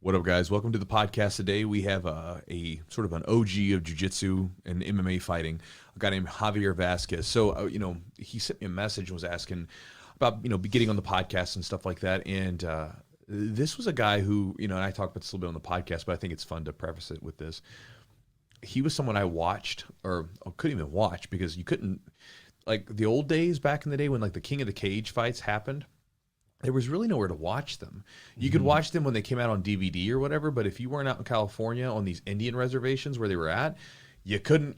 What up, guys? Welcome to the podcast. Today we have a sort of an OG of jiu-jitsu and MMA fighting, a guy named Javier Vazquez. So, he sent me a message and was asking about, getting on the podcast and stuff like that. And this was a guy who, and I talked about this a little bit on the podcast, but I think it's fun to preface it with this. He was someone I watched, or couldn't even watch because you couldn't, like the old days back in the day when like the King of the Cage fights happened. There was really nowhere to watch them. You could watch them when they came out on DVD or whatever, but if you weren't out in California on these Indian reservations where they were at, you couldn't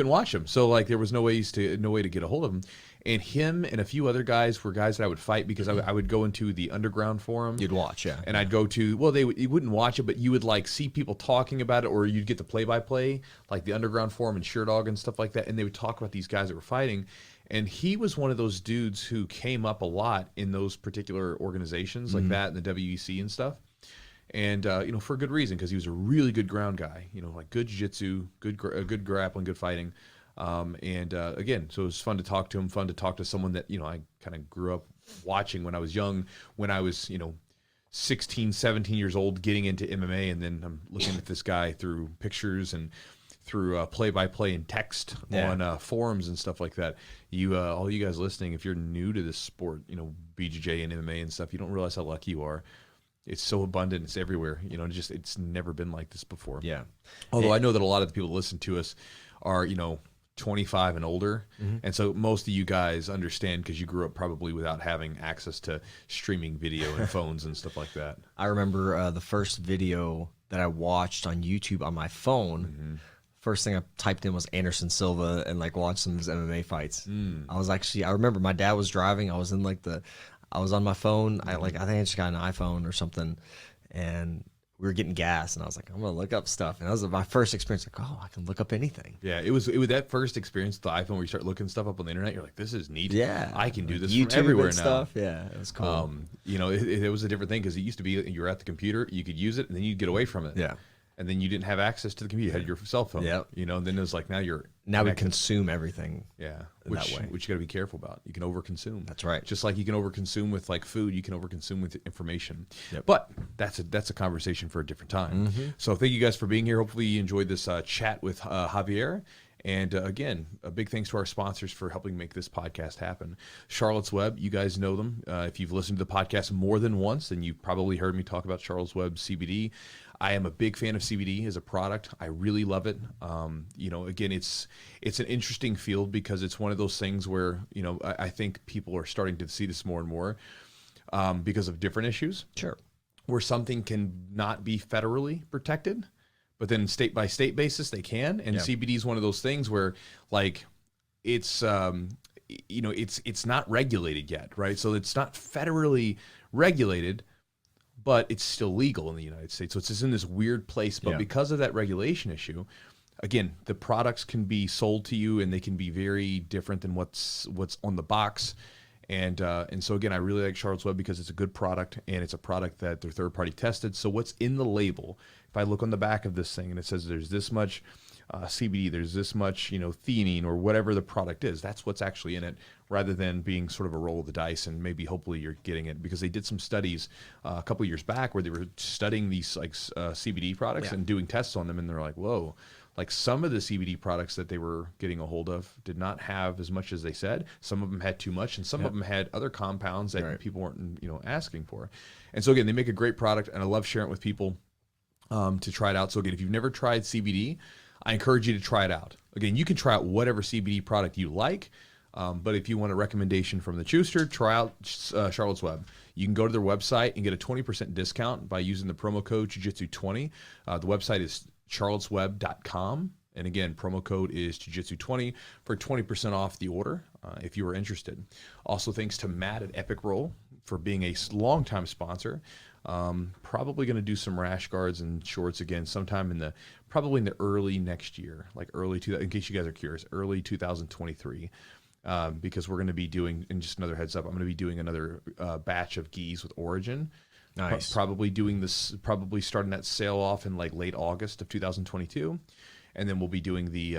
watch them. So like there was no way to get a hold of them. And him and a few other guys were guys that I would fight because I would go into the underground forum. You'd watch, yeah. And I'd go to, well, you wouldn't watch it, but you would like see people talking about it, or you'd get the play-by-play, like the underground forum and Sherdog and stuff like that, and they would talk about these guys that were fighting. And he was one of those dudes who came up a lot in those particular organizations like that and the WEC and stuff. And, for good reason, because he was a really good ground guy, like good jiu-jitsu, good grappling, good fighting. Again, so it was fun to talk to him, fun to talk to someone that, I kind of grew up watching when I was young, when I was, 16, 17 years old, getting into MMA. And then I'm looking at this guy through pictures and through play-by-play and text on forums and stuff like that. All you guys listening, if you're new to this sport, BJJ and MMA and stuff, you don't realize how lucky you are. It's so abundant. It's everywhere. It's never been like this before. Yeah. Although I know that a lot of the people that listen to us are, 25 and older. And so most of you guys understand because you grew up probably without having access to streaming video and phones and stuff like that. I remember the first video that I watched on YouTube on my phone. First thing I typed in was Anderson Silva and like watched some of his MMA fights. I remember my dad was driving. I was on my phone. I think I just got an iPhone or something, and we were getting gas, and I was like, I'm gonna look up stuff. And that was my first experience. Like, I can look up anything. Yeah, it was that first experience with the iPhone where you start looking stuff up on the internet. You're like, this is neat. Yeah, I can do this YouTube from everywhere and now. Stuff. Yeah, it was cool. It was a different thing because it used to be you were at the computer, you could use it, and then you'd get away from it. Yeah. And then you didn't have access to the computer. You had your cell phone. Yep. And then it was like now we consume everything. Yeah. That way. Which you got to be careful about. You can overconsume. That's right. Just like you can overconsume with like food, you can overconsume with information. Yep. But that's a conversation for a different time. So thank you guys for being here. Hopefully you enjoyed this chat with Javier. And again, a big thanks to our sponsors for helping make this podcast happen. Charlotte's Web, you guys know them. If you've listened to the podcast more than once, then you've probably heard me talk about Charlotte's Web CBD. I am a big fan of CBD as a product. I really love it. Again, it's an interesting field because it's one of those things where, I think people are starting to see this more and more because of different issues. Sure. Where something can not be federally protected, but then state by state basis they can. And CBD is one of those things where like it's it's not regulated yet, right? So it's not federally regulated, but it's still legal in the United States. So it's just in this weird place. But because of that regulation issue, again, the products can be sold to you and they can be very different than what's on the box. And so again, I really like Charlotte's Web because it's a good product and it's a product that they're third party tested. So what's in the label, if I look on the back of this thing and it says there's this much CBD, there's this much, theanine or whatever the product is, that's what's actually in it, rather than being sort of a roll of the dice and maybe hopefully you're getting it, because they did some studies a couple of years back where they were studying these like CBD products and doing tests on them, and they're like, whoa, like some of the CBD products that they were getting a hold of did not have as much as they said. Some of them had too much, and some of them had other compounds that people weren't asking for. And so again, they make a great product, and I love sharing it with people to try it out. So again, if you've never tried CBD, I encourage you to try it out. Again, you can try out whatever CBD product you like, but if you want a recommendation from the Chewster, try out Charlotte's Web. You can go to their website and get a 20% discount by using the promo code Jiu-Jitsu20. The website is charlottesweb.com. And again, promo code is Jiu-Jitsu20 for 20% off the order if you are interested. Also, thanks to Matt at Epic Roll for being a longtime sponsor. Probably going to do some rash guards and shorts again sometime probably in the early next year, like in case you guys are curious, early 2023. Because we're going to be doing, and just another heads up, I'm going to be doing another batch of gis with Origin. Nice. Probably starting that sale off in like late August of 2022. And then we'll be doing the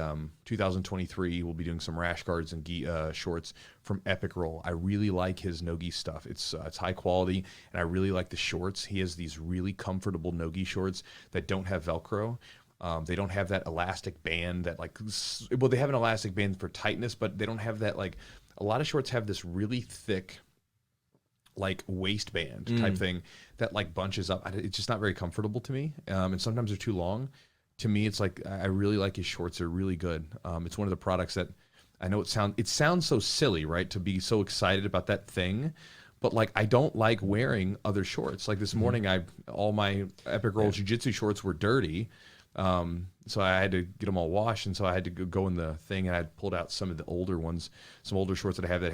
2023. We'll be doing some rash guards and shorts from Epic Roll. I really like his no-gi stuff. It's high quality, and I really like the shorts. He has these really comfortable no-gi shorts that don't have Velcro. They don't have that elastic band that well, they have an elastic band for tightness, but they don't have that a lot of shorts have this really thick waistband type thing that bunches up. It's just not very comfortable to me. And sometimes they're too long. To me, it's I really like his shorts. They're really good. It's one of the products that I know it sounds so silly, right? To be so excited about that thing. But I don't like wearing other shorts. This morning, all my Epic Roll Jiu-Jitsu shorts were dirty. So I had to get them all washed, and so I had to go in the thing, and I pulled out some of the older ones, some older shorts that I have that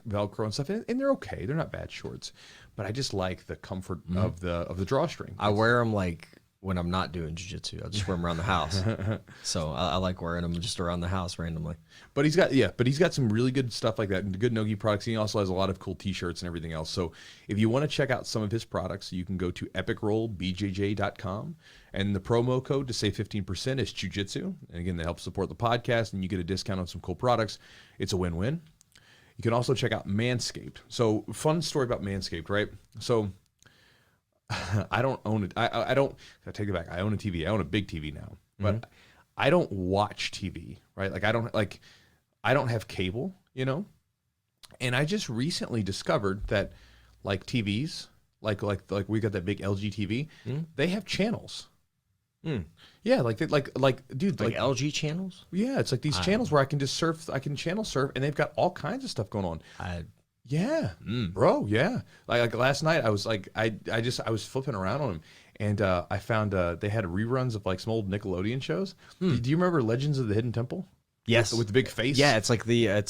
Velcro and stuff, and they're okay. They're not bad shorts, but I just like the comfort of the drawstring. I wear them when I'm not doing jiu-jitsu. I just wear them around the house. So I like wearing them just around the house randomly. But he's got some really good stuff like that, and good no-gi products. He also has a lot of cool t-shirts and everything else. So if you want to check out some of his products, you can go to epicrollbjj.com, and the promo code to save 15% is Chewjitsu. And again, that helps support the podcast, and you get a discount on some cool products. It's a win-win. You can also check out Manscaped. So fun story about Manscaped, right? So I don't own it. I take it back. I own a TV. I own a big TV now, but I don't watch TV, right? I don't have cable, and I just recently discovered that TVs, like we got that big LG TV, they have channels. Yeah, dude, LG channels. Yeah, it's these channels where I can just surf. I can channel surf, and they've got all kinds of stuff going on. Yeah, bro. Yeah, like last night, I was I was flipping around on them, and I found they had reruns of some old Nickelodeon shows. Do you remember Legends of the Hidden Temple? Yes, with the big face. Yeah, it's the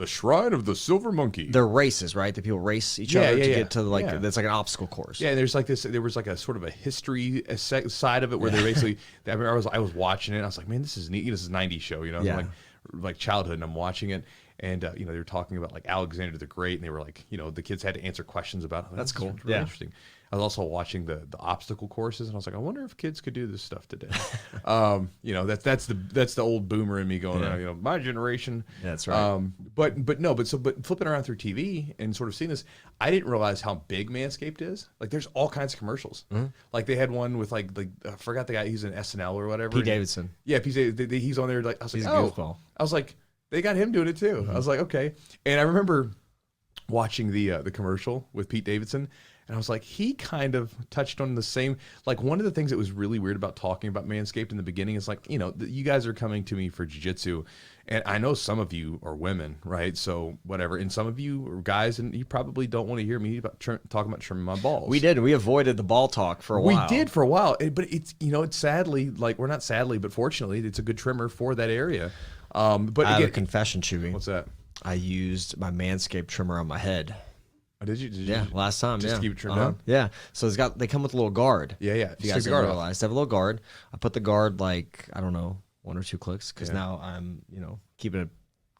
Shrine of the Silver Monkey. They're races, right? The people race each other to get to that's like an obstacle course. Yeah, and there's this. There was a sort of a history side of it where they basically. I was watching it. And I was like, man, this is neat. This is a '90s show, Yeah. like childhood, and I'm watching it. And they were talking about Alexander the Great, and they were the kids had to answer questions about it. That's cool. Really interesting. I was also watching the obstacle courses, and I was like, I wonder if kids could do this stuff today. That's the old boomer in me going, my generation. Yeah, that's right. But flipping around through TV and sort of seeing this, I didn't realize how big Manscaped is. There's all kinds of commercials. They had one with I forgot the guy. He's in SNL or whatever. Pete Davidson. Yeah, he's on there. I was he's like, a goofball. I was like, they got him doing it too. I was like, okay. And I remember watching the commercial with Pete Davidson, and I was like, he kind of touched on the same. One of the things that was really weird about talking about Manscaped in the beginning is you guys are coming to me for jiu-jitsu, and I know some of you are women, right? So whatever, and some of you are guys, and you probably don't want to hear me talking about trimming my balls. We did. We avoided the ball talk for a while. We did for a while, but it's it's sadly we're not sadly, but fortunately, it's a good trimmer for that area. But I have a confession, Chewy. What's that? I used my Manscaped trimmer on my head. Oh, did you? Yeah, last time. Just keep it trimmed down? Yeah. So they come with a little guard. Yeah. If you guys didn't realize, they have a little guard. I put the guard I don't know, 1 or 2 clicks because now I'm keeping it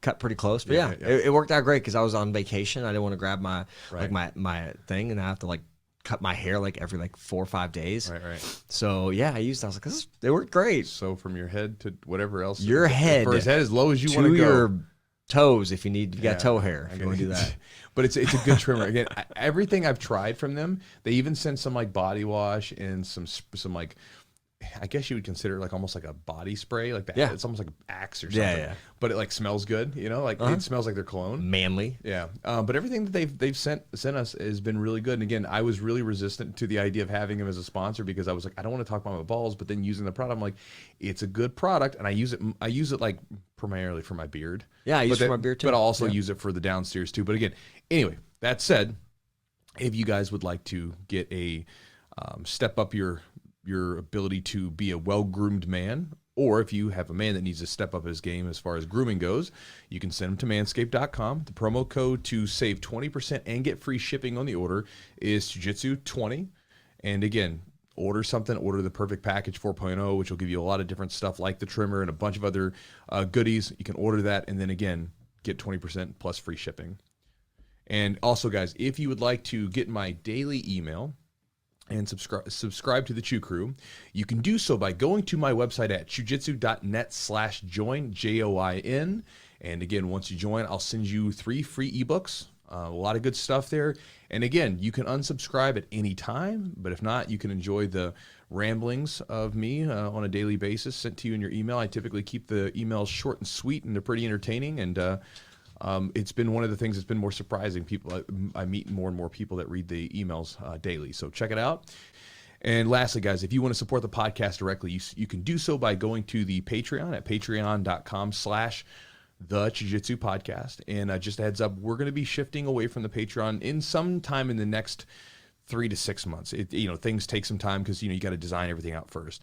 cut pretty close. But it worked out great because I was on vacation. I didn't want to grab my my thing, and I have to cut my hair every 4 or 5 days. Right. So I used it. I was like, they worked great. So from your head to whatever else. Your head. For his head as low as you want to to go. Your toes if you got toe hair. If you want to do that. But it's a good trimmer. Again, everything I've tried from them, they even send some body wash and some I guess you would consider it almost like a body spray, it's almost like Axe or something. Yeah. But it smells good, it smells like their cologne. Manly. Yeah. But everything that they've sent us has been really good. And again, I was really resistant to the idea of having them as a sponsor because I was like, I don't want to talk about my balls, but then using the product, I'm like, it's a good product, and I use it primarily for my beard. Yeah, I use it for my beard too. But I'll also use it for the downstairs too. But again, anyway, that said, if you guys would like to get a step up your ability to be a well-groomed man, or if you have a man that needs to step up his game as far as grooming goes, you can send him to manscaped.com. The promo code to save 20% and get free shipping on the order is Jiu-Jitsu20. And again, order the Perfect Package 4.0, which will give you a lot of different stuff like the trimmer and a bunch of other goodies. You can order that, and then again, get 20% plus free shipping. And also, guys, if you would like to get my daily email, and subscribe to the Chew Crew, you can do so by going to my website at chewjitsu.net/join, JOIN. And again, once you join, I'll send you 3 free ebooks. A lot of good stuff there. And again, you can unsubscribe at any time, but if not, you can enjoy the ramblings of me on a daily basis sent to you in your email. I typically keep the emails short and sweet, and they're pretty entertaining. And it's been one of the things that's been more surprising. I meet more and more people that read the emails daily. So check it out. And lastly, guys, if you want to support the podcast directly, you can do so by going to the Patreon at patreon.com/the Jiu-Jitsu Podcast. And just a heads up, we're going to be shifting away from the Patreon in some time in the next 3 to 6 months. Things take some time because you got to design everything out first.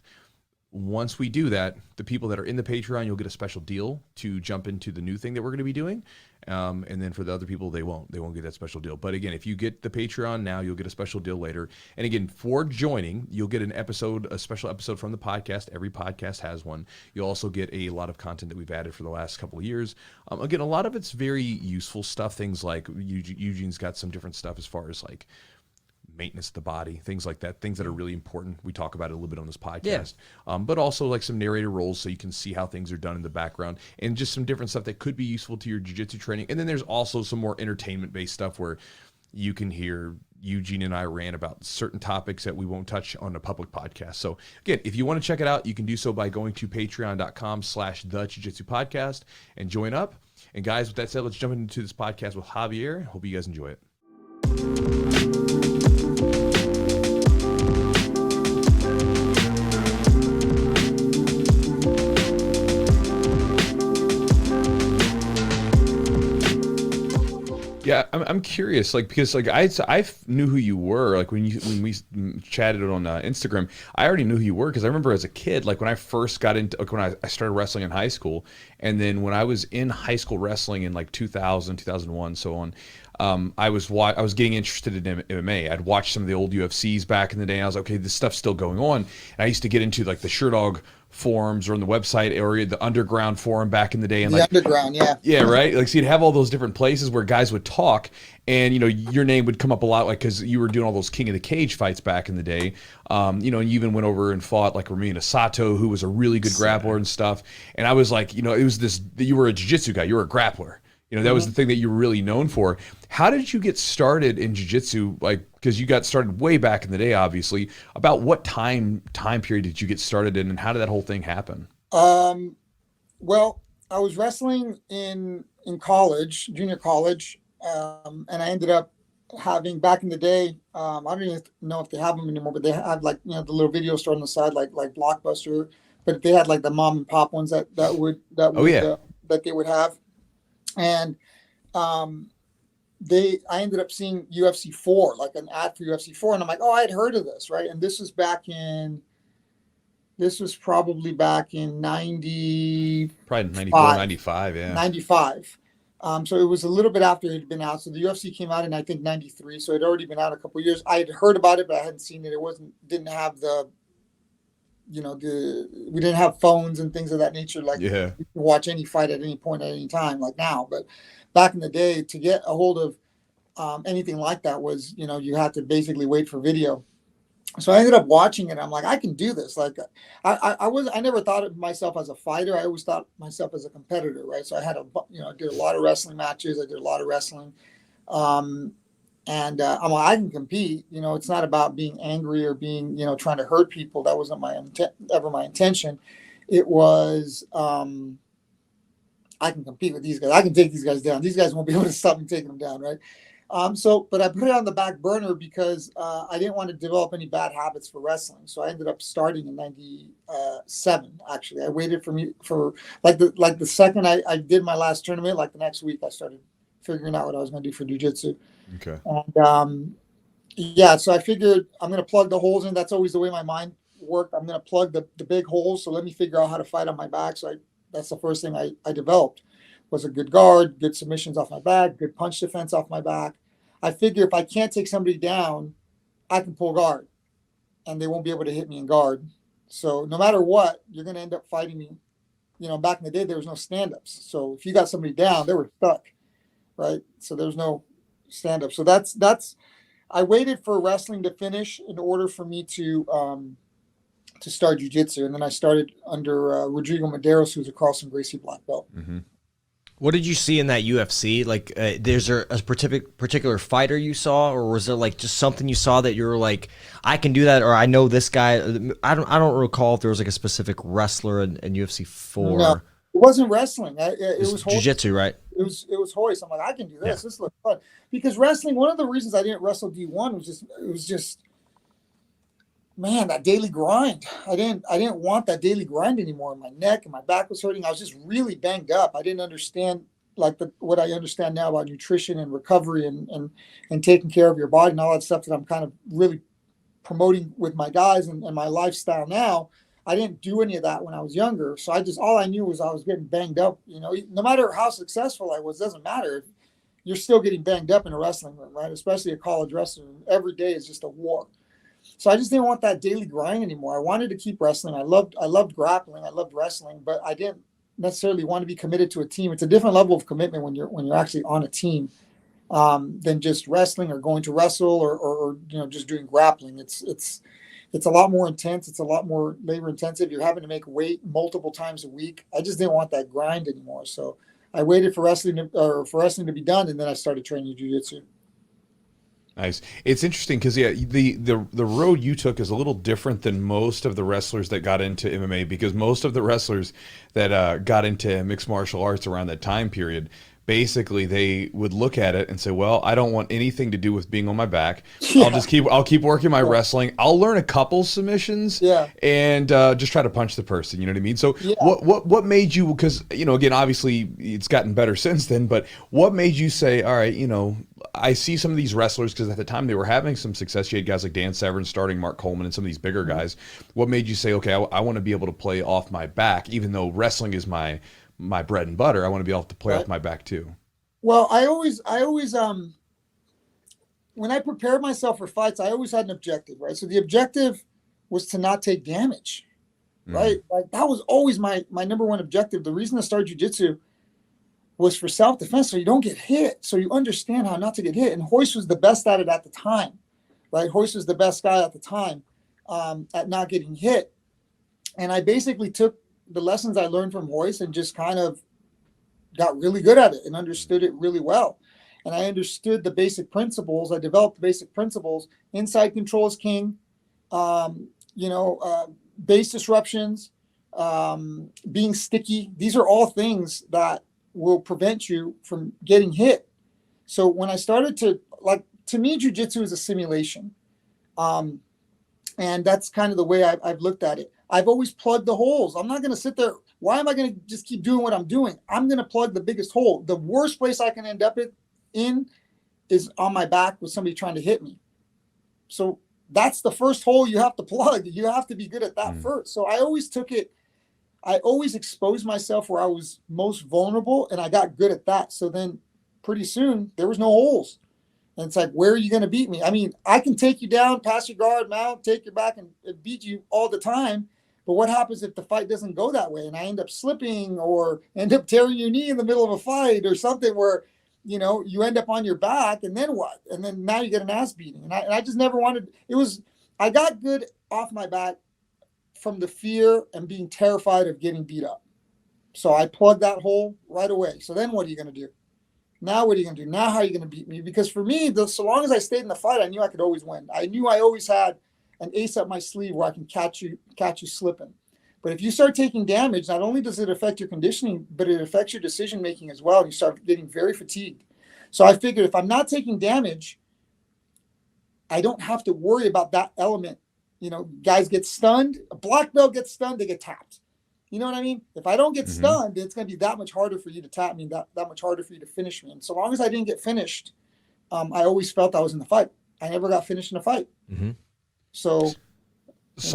Once we do that, the people that are in the Patreon, you'll get a special deal to jump into the new thing that we're going to be doing. And then for the other people, they won't get that special deal. But again, if you get the Patreon now, you'll get a special deal later. And again, for joining, you'll get a special episode from the podcast. Every podcast has one. You'll also get a lot of content that we've added for the last couple of years. Again, a lot of it's very useful stuff. Things like Eugene's got some different stuff as far as like maintenance of the body, things like that, things that are really important. We talk about it a little bit on this podcast, but also like some narrator roles so you can see how things are done in the background and just some different stuff that could be useful to your jiu-jitsu training. And then there's also some more entertainment-based stuff where you can hear Eugene and I rant about certain topics that we won't touch on a public podcast. So again, if you want to check it out, you can do so by going to patreon.com/the Jiu-Jitsu Podcast and join up. And guys, with that said, let's jump into this podcast with Javier. Hope you guys enjoy it. Yeah, I'm curious, because I knew who you were, when we chatted on Instagram. I already knew who you were because I remember as a kid, when I first got into, when I started wrestling in high school, and then when I was in high school wrestling in 2000, 2001, so on. I was getting interested in MMA. I'd watched some of the old UFCs back in the day, and I was like, okay, this stuff's still going on. And I used to get into the Sherdog forums or on the website area, the underground forum back in the day. And the underground, yeah. Yeah, right? So you'd have all those different places where guys would talk, and, your name would come up a lot, because you were doing all those King of the Cage fights back in the day. And you even went over and fought, Ramina Sato, who was a really good grappler and stuff. And I was like, it was you were a jiu-jitsu guy, you were a grappler. That was the thing that you were really known for. How did you get started in jiu-jitsu? Because you got started way back in the day, obviously. About what time period did you get started in, and how did that whole thing happen? Well, I was wrestling in college, junior college, and I ended up having, back in the day, I don't even know if they have them anymore, but they have the little video store on the side, like Blockbuster, but they had the mom and pop ones that they would have. And I ended up seeing UFC 4, an ad for UFC 4, and I'm like, oh, I had heard of this, right? And this was probably back in 90, probably 94, 95, yeah. 95. So it was a little bit after it had been out. So the UFC came out in, I think, 93. So it had already been out a couple of years. I had heard about it, but I hadn't seen it. Didn't have we didn't have phones and things of that nature. You can watch any fight at any point at any time, like now. But back in the day, to get a hold of anything like that was, you had to basically wait for video. So I ended up watching it. I'm like, I can do this. I never thought of myself as a fighter. I always thought myself as a competitor, right? So I had I did a lot of wrestling matches. I did a lot of wrestling. And I'm like, I can compete. It's not about being angry or being, trying to hurt people. That wasn't ever my intention. It was, I can compete with these guys. I can take these guys down. These guys won't be able to stop me taking them down, right? But I put it on the back burner because I didn't want to develop any bad habits for wrestling. So I ended up starting in 97. Actually, I waited for the second I did my last tournament, the next week I started figuring out what I was going to do for jiu-jitsu. Okay. And so I figured I'm going to plug the holes in. That's always the way my mind worked. I'm going to plug the big holes. So let me figure out how to fight on my back. So that's the first thing I developed, was a good guard, good submissions off my back, good punch defense off my back. I figure if I can't take somebody down, I can pull guard and they won't be able to hit me in guard. So no matter what, you're going to end up fighting me. Back in the day, there was no stand-ups. So if you got somebody down, they were stuck, right? So there's no stand-up. So that's I waited for wrestling to finish in order for me to start jiu-jitsu. And then I started under Rodrigo Medeiros, who's a Carlson Gracie black belt. Mm-hmm. What did you see in that UFC? Like, there's a particular fighter you saw, or was there like just something you saw that you were like, I can do that, or I know this guy? I don't recall if there was like a specific wrestler in UFC 4. No, it wasn't wrestling. It was jiu-jitsu, right? It was hoist. I'm like, I can do this. Yeah. This looks fun. Because wrestling, one of the reasons I didn't wrestle D1 was just man, that daily grind. I didn't want that daily grind anymore. My neck and my back was hurting. I was just really banged up. I didn't understand what I understand now about nutrition and recovery and taking care of your body and all that stuff that I'm kind of really promoting with my guys and my lifestyle now. I didn't do any of that when I was younger. So all I knew was I was getting banged up. You know, no matter how successful I was, doesn't matter. You're still getting banged up in a wrestling room, right? Especially a college wrestling room. Every day is just a war. So I just didn't want that daily grind anymore. I wanted to keep wrestling. I loved grappling. I loved wrestling, but I didn't necessarily want to be committed to a team. It's a different level of commitment when you're actually on a team than just wrestling or going to wrestle or just doing grappling. It's a lot more intense. It's a lot more labor intensive. You're having to make weight multiple times a week. I just didn't want that grind anymore. So I waited for wrestling to be done, and then I started training jiu-jitsu. Nice. It's interesting because the road you took is a little different than most of the wrestlers that got into MMA, because most of the wrestlers that got into mixed martial arts around that time period, basically they would look at it and say, well, I don't want anything to do with being on my back. Yeah. I'll keep working my wrestling. I'll learn a couple submissions and just try to punch the person. You know what I mean? So what made you, because, again, obviously it's gotten better since then, but what made you say, all right, I see some of these wrestlers, because at the time they were having some success. You had guys like Dan Severn starting, Mark Coleman, and some of these bigger guys. What made you say, okay, I want to be able to play off my back, even though wrestling is my bread and butter. I want to be able to play off my back too. Well, I always when I prepared myself for fights, I always had an objective, right? So the objective was to not take damage, right? Like that was always my number one objective. The reason I started jiu-jitsu was for self-defense, so you don't get hit, so you understand how not to get hit. And Hoist was the best at it at the time, right? Hoist was the best guy at the time at not getting hit. And I basically took the lessons I learned from Hoist and just kind of got really good at it and understood it really well. And I understood the basic principles. I developed the basic principles. Inside control is king. Base disruptions, being sticky. These are all things that will prevent you from getting hit. So when I started to me, jiu-jitsu is a simulation. And that's kind of the way I've looked at it. I've always plugged the holes. I'm not going to sit there. Why am I going to just keep doing what I'm doing? I'm going to plug the biggest hole. The worst place I can end up in is on my back with somebody trying to hit me. So that's the first hole you have to plug. You have to be good at that first. So I always exposed myself where I was most vulnerable, and I got good at that. So then pretty soon there was no holes. And it's like, where are you going to beat me? I mean, I can take you down, pass your guard, mount, take your back, and beat you all the time. But what happens if the fight doesn't go that way and I end up slipping or end up tearing your knee in the middle of a fight or something where, you end up on your back, and then what? And then now you get an ass beating. And I just never wanted, I got good off my back from the fear and being terrified of getting beat up. So I plugged that hole right away. So then what are you going to do? Now what are you going to do? Now how are you going to beat me? Because for me, so long as I stayed in the fight, I knew I could always win. I knew I always had an ace up my sleeve where I can catch you slipping. But if you start taking damage, not only does it affect your conditioning, but it affects your decision making as well. And you start getting very fatigued. So I figured if I'm not taking damage, I don't have to worry about that element. Guys get stunned. A black belt gets stunned, they get tapped. You know what I mean? If I don't get stunned, it's going to be that much harder for you to tap me, that much harder for you to finish me. And so long as I didn't get finished, I always felt I was in the fight. I never got finished in a fight. So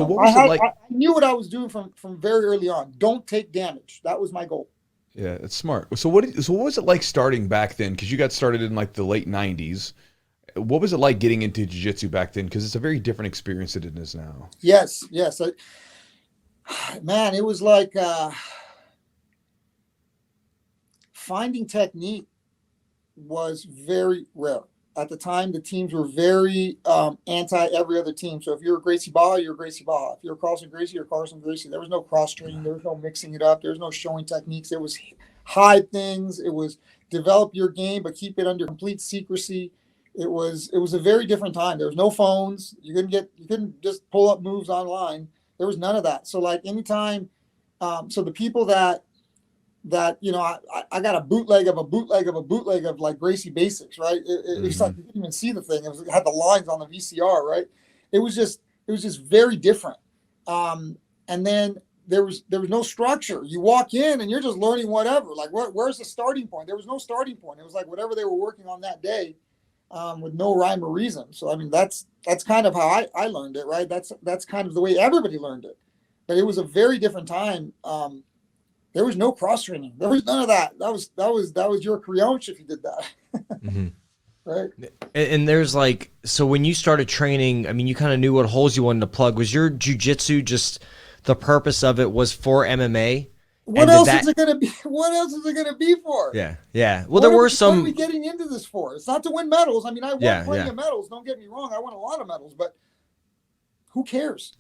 what was it like? I knew what I was doing from very early on. Don't take damage. That was my goal. Yeah, it's smart. So what was it like starting back then? Because you got started in like the late 90s. What was it like getting into jiu-jitsu back then? Because it's a very different experience than it is now. Yes. Man, it was like finding technique was very rare. At the time, the teams were very anti every other team. So if you're a Gracie Barra, you're a Gracie Barra. If you're a Carlson Gracie, you're a Carlson Gracie. There was no cross training. There was no mixing it up. There was no showing techniques. It was hide things. It was develop your game, but keep it under complete secrecy. It was a very different time. There was no phones. You couldn't just pull up moves online. There was none of that. So like anytime, so the people that I got a bootleg of like Gracie Basics, right? It's like you didn't even see the thing. It had the lines on the VCR, right? It was just very different. And then there was no structure. You walk in and you're just learning whatever. Like where's the starting point? There was no starting point. It was like whatever they were working on that day, with no rhyme or reason. So I mean that's kind of how I learned it, right? That's kind of the way everybody learned it. But it was a very different time. There was no cross training. There was none of that. That was your creonch if you did that. Mm-hmm. Right. And there's like, so when you started training, I mean, you kind of knew what holes you wanted to plug. Was your jiu-jitsu just the purpose of it was for MMA? What else is it going to be? What else is it going to be for? Yeah. Yeah. Well, there were some. What are we getting into this for? It's not to win medals. I mean, I won plenty of medals. Don't get me wrong. I won a lot of medals, but who cares?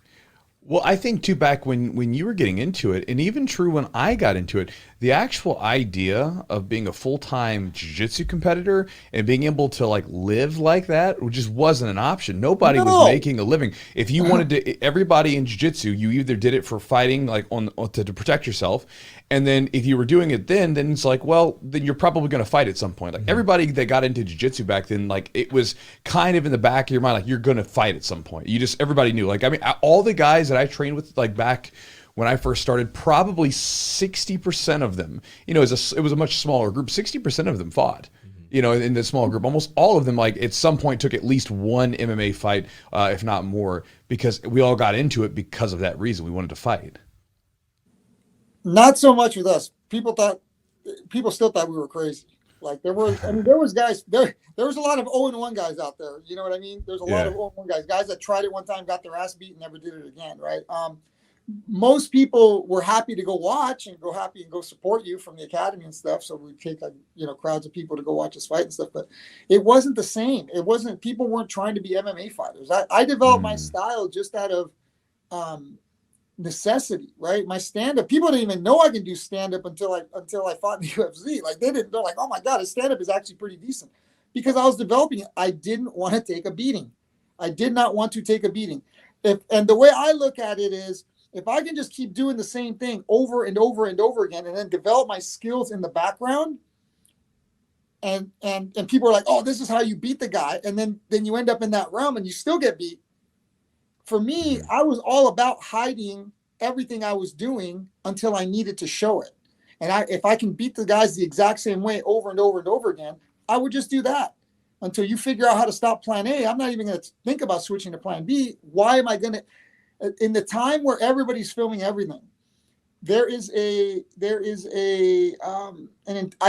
Well, I think too, back when you were getting into it, and even true when I got into it, the actual idea of being a full-time jiu-jitsu competitor and being able to like live like that just wasn't an option. Nobody was making a living. If you wanted to, everybody in jiu-jitsu, you either did it for fighting, like to protect yourself, and then if you were doing it then it's like, well, then you're probably going to fight at some point. Like everybody that got into jiu-jitsu back then, like it was kind of in the back of your mind, like you're going to fight at some point. Everybody knew. Like I mean, all the guys that I trained with, like back when I first started, probably 60% of them, it was a much smaller group. 60% of them fought, in the small group. Almost all of them, like at some point, took at least one MMA fight, if not more, because we all got into it because of that reason. We wanted to fight. Not so much with us. People still thought we were crazy. Like there was guys there was a lot of 0-1 guys out there. You know what I mean? There's a lot of 0-1 guys that tried it one time, got their ass beat, and never did it again. Right. Most people were happy to go watch and go support you from the academy and stuff. So we take crowds of people to go watch us fight and stuff, but it wasn't the same. People weren't trying to be MMA fighters. I developed my style just out of necessity, right? My stand-up, people didn't even know I can do stand-up until I fought in the UFC. Like they're like, oh my God, his stand-up is actually pretty decent, because I was developing it. I didn't want to take a beating. I did not want to take a beating. And the way I look at it is, if I can just keep doing the same thing over and over and over again, and then develop my skills in the background, and people are like, oh, this is how you beat the guy, and then you end up in that realm and you still get beat. For me, I was all about hiding everything I was doing until I needed to show it. And if I can beat the guys the exact same way over and over and over again, I would just do that until you figure out how to stop plan A. I'm not even going to think about switching to plan B. Why am I going to? In the time where everybody's filming everything, there is I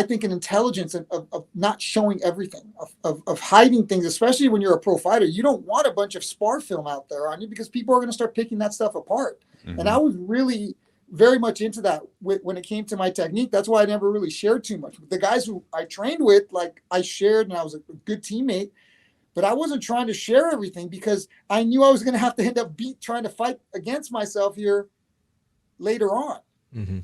think an intelligence of not showing everything, of hiding things, especially when you're a pro fighter. You don't want a bunch of spar film out there on you, because people are going to start picking that stuff apart. Mm-hmm. And I was really very much into that when it came to my technique. That's why I never really shared too much. The guys who I trained with, like I shared, and I was a good teammate. But I wasn't trying to share everything, because I knew I was going to have to end up trying to fight against myself here later on. Mm-hmm.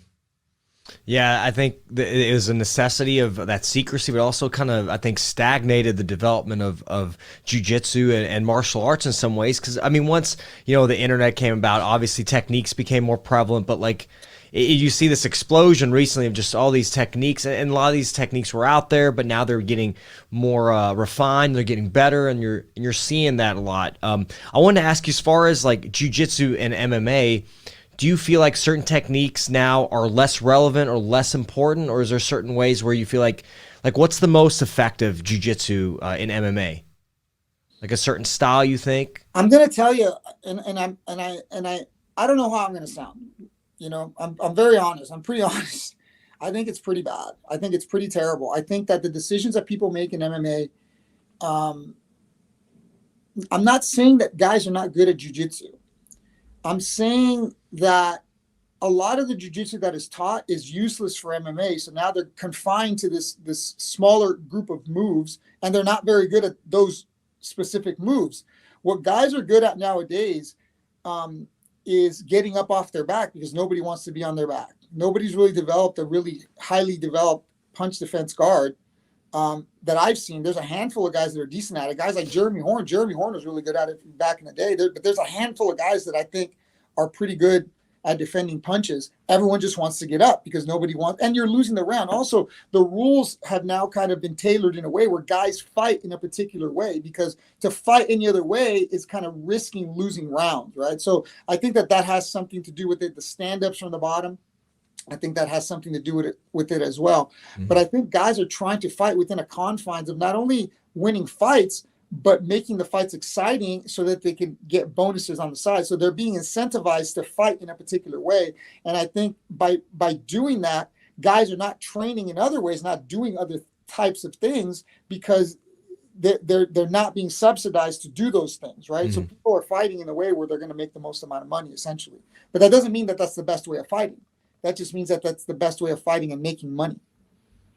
Yeah, I think it was a necessity of that secrecy, but also kind of, I think, stagnated the development of jiu-jitsu and martial arts in some ways. Because, I mean, once, the internet came about, obviously techniques became more prevalent, but like, you see this explosion recently of just all these techniques, and a lot of these techniques were out there, but now they're getting more refined, they're getting better, and you're seeing that a lot. I wanted to ask you, as far as like jiu-jitsu and MMA, do you feel like certain techniques now are less relevant or less important, or is there certain ways where you feel like what's the most effective jiu-jitsu in MMA? Like a certain style, you think? I'm gonna tell you, and I don't know how I'm gonna sound. I'm very honest. I'm pretty honest. I think it's pretty bad. I think it's pretty terrible. I think that the decisions that people make in MMA, I'm not saying that guys are not good at jiu-jitsu. I'm saying that a lot of the jiu-jitsu that is taught is useless for MMA. So now they're confined to this smaller group of moves, and they're not very good at those specific moves. What guys are good at nowadays is getting up off their back, because nobody wants to be on their back. Nobody's really developed a really highly developed punch defense guard that I've seen. There's a handful of guys that are decent at it. Guys like Jeremy Horn. Jeremy Horn was really good at it back in the day. But there's a handful of guys that I think are pretty good at defending punches. Everyone just wants to get up because nobody wants, and you're losing the round. Also, the rules have now kind of been tailored in a way where guys fight in a particular way, because to fight any other way is kind of risking losing rounds, right? So I think that has something to do with it. The stand-ups from the bottom, I think that has something to do with it as well. Mm-hmm. But I think guys are trying to fight within a confines of not only winning fights, but making the fights exciting so that they can get bonuses on the side. So they're being incentivized to fight in a particular way. And I think by doing that, guys are not training in other ways, not doing other types of things, because they're not being subsidized to do those things, right? Mm-hmm. So people are fighting in a way where they're going to make the most amount of money, essentially. But that doesn't mean that that's the best way of fighting. That just means that that's the best way of fighting and making money.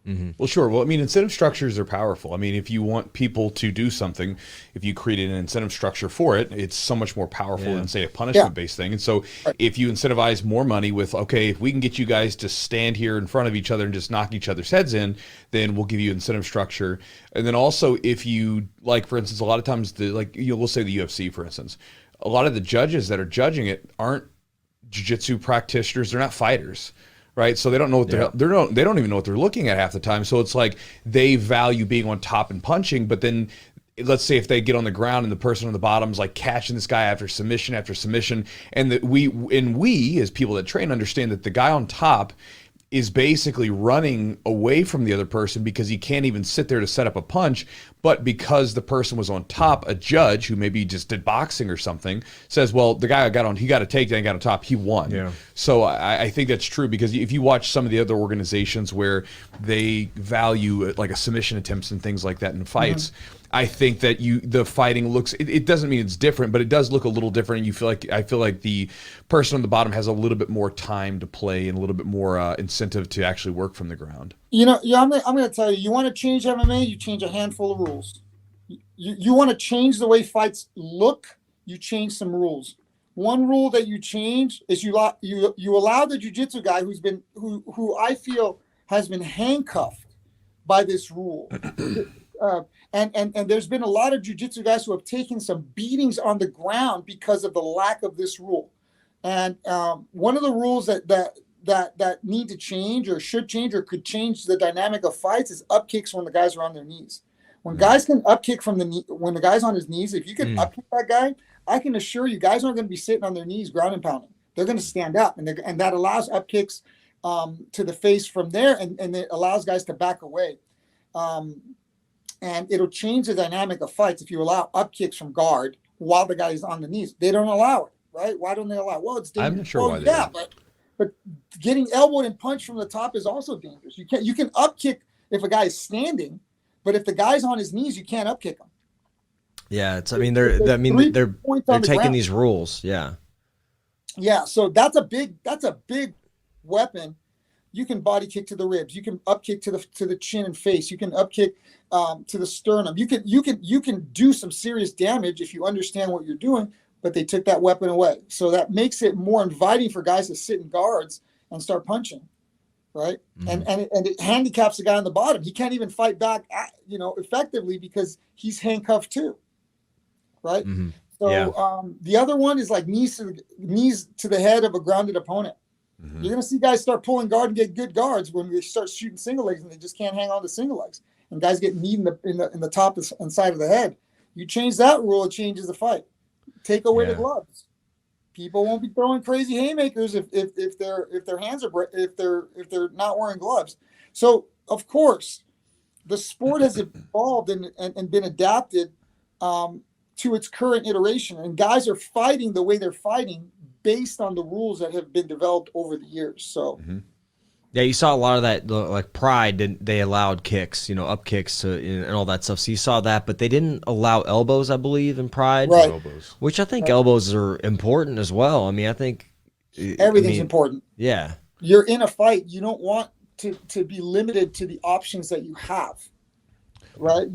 Mm-hmm. Well, sure. Well, I mean, incentive structures are powerful. I mean, if you want people to do something, if you create an incentive structure for it, it's so much more powerful than, say, a punishment-based thing. And so if you incentivize more money with, okay, if we can get you guys to stand here in front of each other and just knock each other's heads in, then we'll give you incentive structure. And then also if you, like, for instance, a lot of times, we'll say the UFC, for instance, a lot of the judges that are judging it aren't jiu-jitsu practitioners. They're not fighters. Right. So they don't know what they don't even know what they're looking at half the time. So it's like they value being on top and punching. But then let's say if they get on the ground and the person on the bottom is like catching this guy after submission, and that we as people that train understand that the guy on top is basically running away from the other person because he can't even sit there to set up a punch. But because the person was on top, a judge who maybe just did boxing or something says, well, the guy he got a takedown, got on top, he won. Yeah. So I think that's true, because if you watch some of the other organizations where they value like a submission attempts and things like that in fights, I think that the fighting looks, it doesn't mean it's different, but it does look a little different. And I feel like the person on the bottom has a little bit more time to play and a little bit more incentive to actually work from the ground. I'm going to tell you, you want to change MMA, you change a handful of rules. You want to change the way fights look, you change some rules. One rule that you change is you allow the jiu-jitsu guy who I feel has been handcuffed by this rule. And there's been a lot of jiu-jitsu guys who have taken some beatings on the ground because of the lack of this rule. And one of the rules that need to change or should change or could change the dynamic of fights is up kicks when the guys are on their knees. When guys can up kick from the knee, when the guy's on his knees, if you can up kick that guy, I can assure you guys aren't going to be sitting on their knees ground and pounding. They're going to stand up, and that allows up kicks to the face from there, and it allows guys to back away. And it'll change the dynamic of fights if you allow up kicks from guard while the guy is on the knees. They don't allow it, right? Why don't they allow it? Well, it's dangerous. I'm not sure why they don't. But getting elbowed and punched from the top is also dangerous. You can up kick if a guy is standing, but if the guy's on his knees, you can't up kick him. Yeah, they're taking these rules. Yeah. Yeah, so that's a big weapon. You can body kick to the ribs. You can up kick to the chin and face. You can up kick to the sternum. You can do some serious damage if you understand what you're doing. But they took that weapon away, so that makes it more inviting for guys to sit in guards and start punching, right? Mm-hmm. And it handicaps the guy on the bottom. He can't even fight back, effectively because he's handcuffed too, right? Mm-hmm. So the other one is like knees to the head of a grounded opponent. Mm-hmm. You're going to see guys start pulling guard and get good guards when they start shooting single legs and they just can't hang on to single legs, and guys get kneed in the top and side of the head. You change that rule, it changes the fight. Take away the gloves. People won't be throwing crazy haymakers if their hands are if they're not wearing gloves. So of course, the sport has evolved and been adapted to its current iteration, and guys are fighting the way they're fighting based on the rules that have been developed over the years. So. Mm-hmm. Yeah, you saw a lot of that, like Pride, they allowed kicks, up kicks and all that stuff. So you saw that, but they didn't allow elbows, I believe, in Pride. Right. Which I think elbows are important as well. I mean, I think Everything's important. Yeah. You're in a fight. You don't want to be limited to the options that you have, right?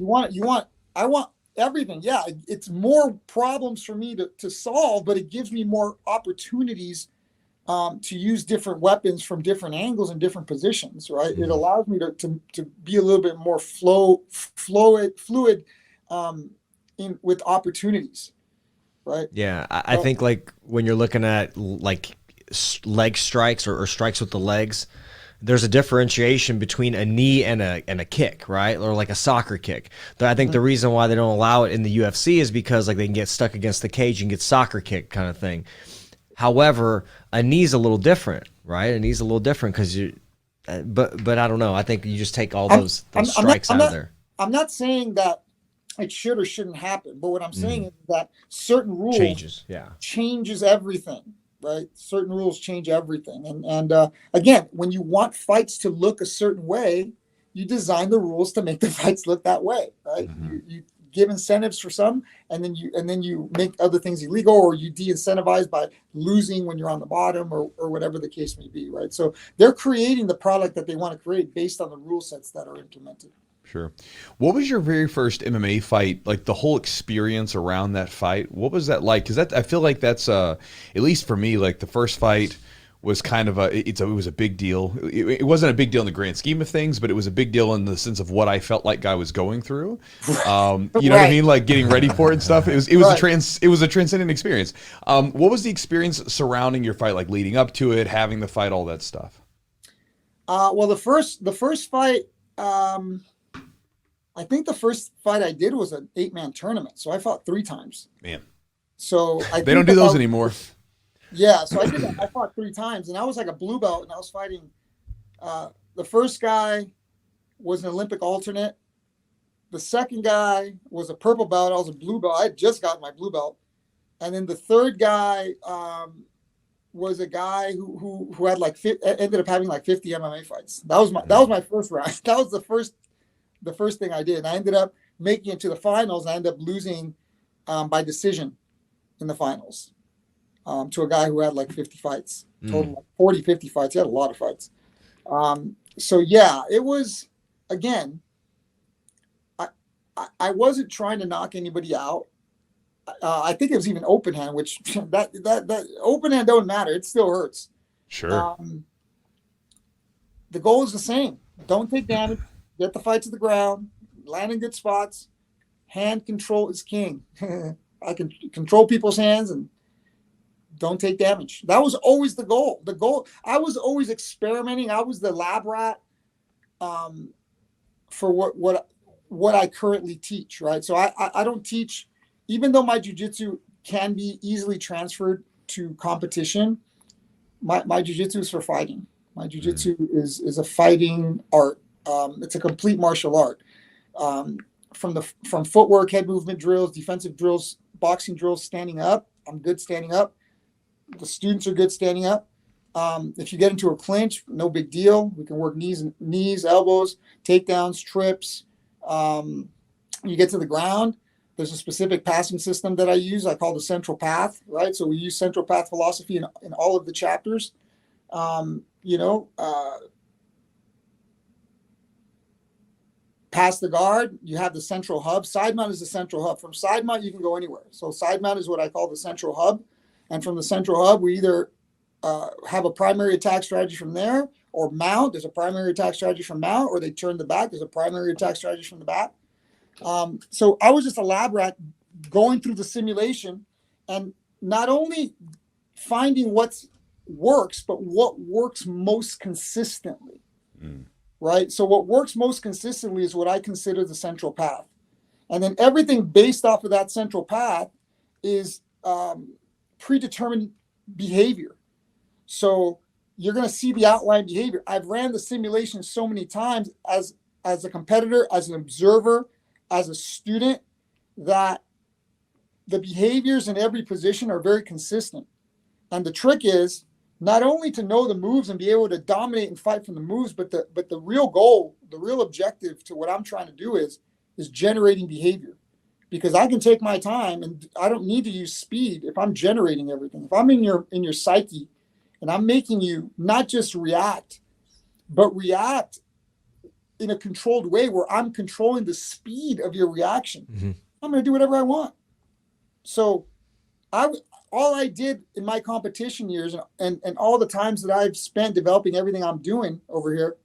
I want everything. Yeah, it's more problems for me to solve, but it gives me more opportunities to use different weapons from different angles and different positions, right? It allows me to be a little bit more fluid with opportunities, right? Yeah, I think like when you're looking at like leg strikes or strikes with the legs, there's a differentiation between a knee and a kick, right? Or like a soccer kick. I think the reason why they don't allow it in the UFC is because like they can get stuck against the cage and get soccer kick kind of thing. However, a knee's a little different, right? A knee's a little different because but I don't know. I think you just take all those strikes out of there. I'm not saying that it should or shouldn't happen, but what I'm saying is that certain rules changes everything. Right, certain rules change everything, and again, when you want fights to look a certain way, you design the rules to make the fights look that way. Right, you give incentives for some, and then you make other things illegal, or you de-incentivize by losing when you're on the bottom, or whatever the case may be. Right, so they're creating the product that they want to create based on the rule sets that are implemented. Sure. What was your very first MMA fight? Like the whole experience around that fight. What was that like? Because I feel like that's at least for me, like the first fight was kind of it was a big deal. It wasn't a big deal in the grand scheme of things, but it was a big deal in the sense of what I felt like I was going through. You know what I mean? Like getting ready for it and stuff. It was a transcendent experience. What was the experience surrounding your fight, like leading up to it, having the fight, all that stuff? Well, the first fight. I think the first fight I did was an 8-man tournament, so I fought 3 times. Man, so they don't do those anymore. Yeah, so I fought 3 times, and I was like a blue belt, and I was fighting. The first guy was an Olympic alternate. The second guy was a purple belt. I was a blue belt. I had just got my blue belt, and then the third guy was a guy who had ended up having like 50 MMA fights. That was my first round. That was the first thing I did. I ended up making it to the finals. I ended up losing by decision in the finals to a guy who had like 50 fights, total like 40, 50 fights. He had a lot of fights. So yeah, it was, again, I wasn't trying to knock anybody out. I think it was even open hand, which that open hand don't matter. It still hurts. Sure. The goal is the same. Don't take damage. Get the fight to the ground, land in good spots. Hand control is king. I can control people's hands and don't take damage. That was always the goal. I was always experimenting. I was the lab rat for what I currently teach, right? So I don't teach, even though my jiu-jitsu can be easily transferred to competition, my jiu-jitsu is for fighting. My jiu-jitsu is a fighting art. It's a complete martial art. From footwork, head movement drills, defensive drills, boxing drills, standing up. I'm good standing up. The students are good standing up. If you get into a clinch, no big deal. We can work knees, elbows, takedowns, trips. You get to the ground. There's a specific passing system that I use. I call the central path, right? So we use central path philosophy in all of the chapters. Past the guard, you have the central hub. Side mount is the central hub. From side mount, you can go anywhere. So side mount is what I call the central hub. And from the central hub, we either have a primary attack strategy from there, or mount. There's a primary attack strategy from mount, or they turn the back. There's a primary attack strategy from the back. So I was just a lab rat going through the simulation and not only finding what works, but what works most consistently. Right? So what works most consistently is what I consider the central path. And then everything based off of that central path is predetermined behavior. So you're going to see the outline behavior. I've ran the simulation so many times as a competitor, as an observer, as a student, that the behaviors in every position are very consistent. And the trick is not only to know the moves and be able to dominate and fight from the moves, but the real goal, the real objective to what I'm trying to do is generating behavior. Because I can take my time and I don't need to use speed if I'm generating everything. If I'm in your psyche and I'm making you not just react, but react in a controlled way where I'm controlling the speed of your reaction. Mm-hmm. I'm going to do whatever I want. So all I did in my competition years and all the times that I've spent developing everything I'm doing over here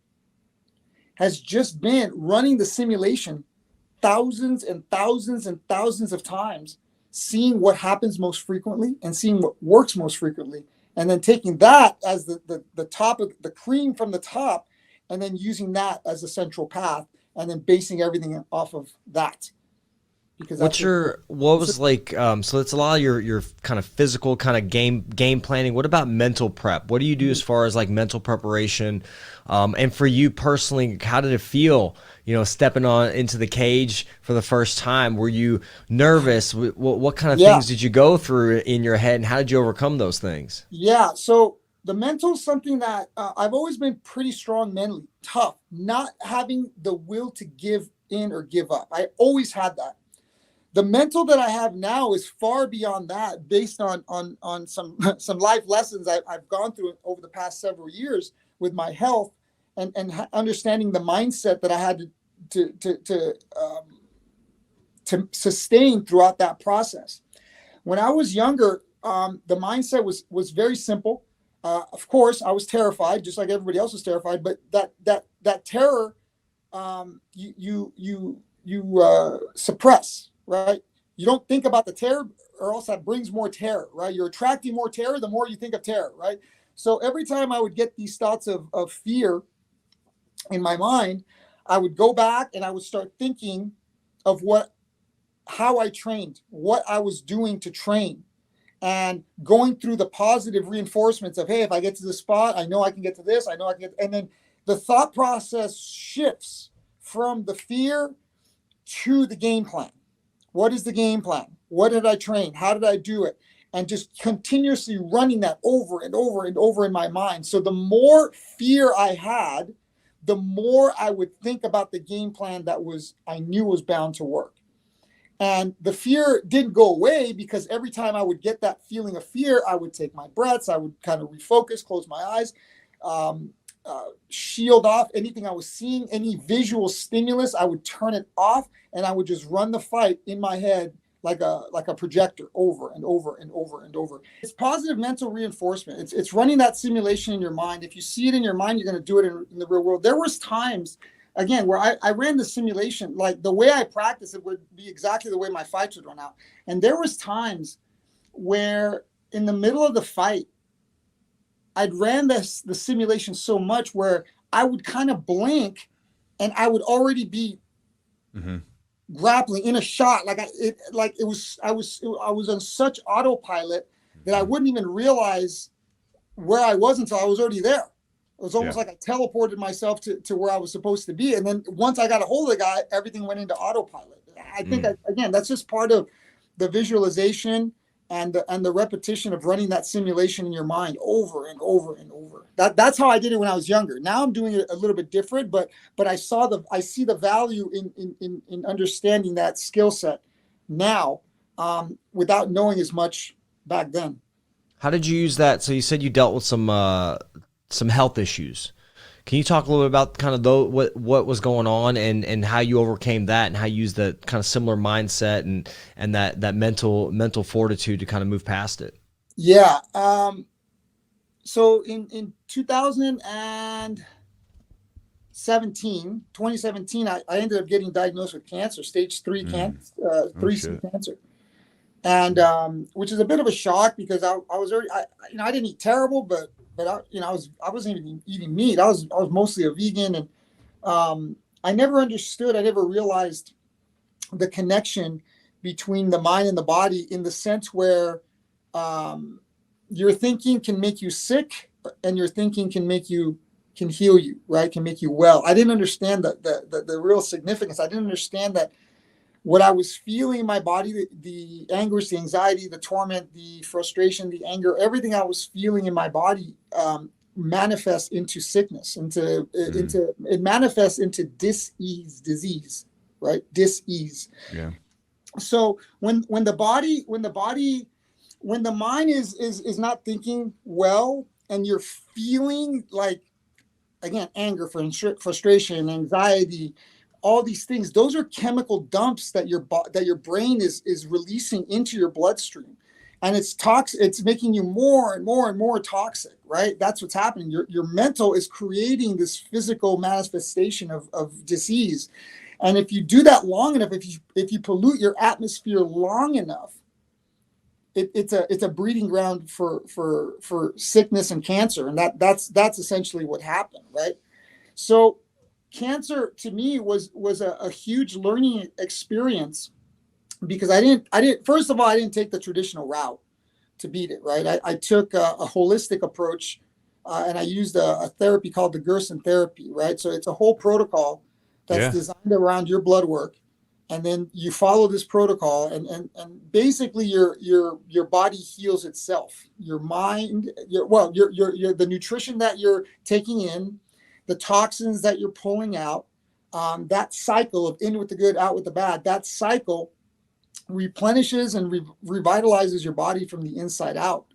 has just been running the simulation thousands and thousands and thousands of times, seeing what happens most frequently and seeing what works most frequently. And then taking that as the top of the cream from the top, and then using that as the central path, and then basing everything off of that. Because so it's a lot of your kind of physical kind of game planning. What about mental prep? What do you do as far as like mental preparation? And for you personally, how did it feel, stepping into the cage for the first time? Were you nervous? What kind of things did you go through in your head, and how did you overcome those things? Yeah. So the mental is something that I've always been pretty strong mentally, tough, not having the will to give in or give up. I always had that. The mental that I have now is far beyond that, based on some life lessons I've gone through over the past several years with my health, and understanding the mindset that I had to sustain throughout that process. When I was younger, the mindset was very simple. Of course, I was terrified, just like everybody else was terrified. But that terror, you suppress. Right? You don't think about the terror, or else that brings more terror, right? You're attracting more terror the more you think of terror, right? So every time I would get these thoughts of fear in my mind, I would go back and I would start thinking of how I trained, what I was doing to train, and going through the positive reinforcements of, hey, if I get to this spot, I know I can get to this, I know I can get, and then the thought process shifts from the fear to the game plan. What is the game plan? What did I train? How did I do it? And just continuously running that over and over and over in my mind. So the more fear I had, the more I would think about the game plan that I knew was bound to work. And the fear didn't go away, because every time I would get that feeling of fear, I would take my breaths, I would kind of refocus, close my eyes, shield off anything I was seeing, any visual stimulus, I would turn it off, and I would just run the fight in my head like a projector over and over and over and over. It's positive mental reinforcement. It's running that simulation in your mind. If you see it in your mind, you're going to do it in the real world. There was times, again, where I ran the simulation, like the way I practice it would be exactly the way my fights would run out. And there was times where in the middle of the fight, I'd ran the simulation so much where I would kind of blink and I would already be grappling in a shot. I was on such autopilot that I wouldn't even realize where I was until I was already there. It was almost like I teleported myself to where I was supposed to be. And then once I got a hold of the guy, everything went into autopilot. I think, again, that's just part of the visualization and the repetition of running that simulation in your mind over and over and over. That's how I did it when I was younger. Now I'm doing it a little bit different, but I see the value in understanding that skill set now, without knowing as much back then. How did you use that? So you said you dealt with some health issues. Can you talk a little bit about kind of what was going on and how you overcame that, and how you used the kind of similar mindset and that mental fortitude to kind of move past it? Yeah. So in 2017, I ended up getting diagnosed with cancer, stage 3 cancer, 3C cancer. And which is a bit of a shock, because I was already, I didn't eat terrible, but I wasn't even eating meat. I was mostly a vegan, and I never realized the connection between the mind and the body, in the sense where your thinking can make you sick, and your thinking can heal you, right? Can make you well. I didn't understand the real significance. I didn't understand that what I was feeling in my body, the anguish, the anxiety, the torment, the frustration, the anger, everything I was feeling in my body manifests into sickness, it manifests into disease, right? Dis-ease. Yeah. So when the mind is not thinking well, and you're feeling like, again, anger, frustration, anxiety, all these things, those are chemical dumps that your brain is releasing into your bloodstream, and it's toxic. It's making you more and more and more toxic, right? That's what's happening. Your mental is creating this physical manifestation of disease. And if you do that long enough, if you pollute your atmosphere long enough, it's a breeding ground for sickness and cancer, and that's essentially what happened, right? So cancer to me was a huge learning experience, because I didn't first of all, I didn't take the traditional route to beat it, right? I took a holistic approach, and I used a therapy called the Gerson therapy, right? So it's a whole protocol that's designed around your blood work, and then you follow this protocol, and basically your body heals itself. Your mind, the nutrition that you're taking in, the toxins that you're pulling out, that cycle of in with the good, out with the bad, that cycle replenishes and revitalizes your body from the inside out,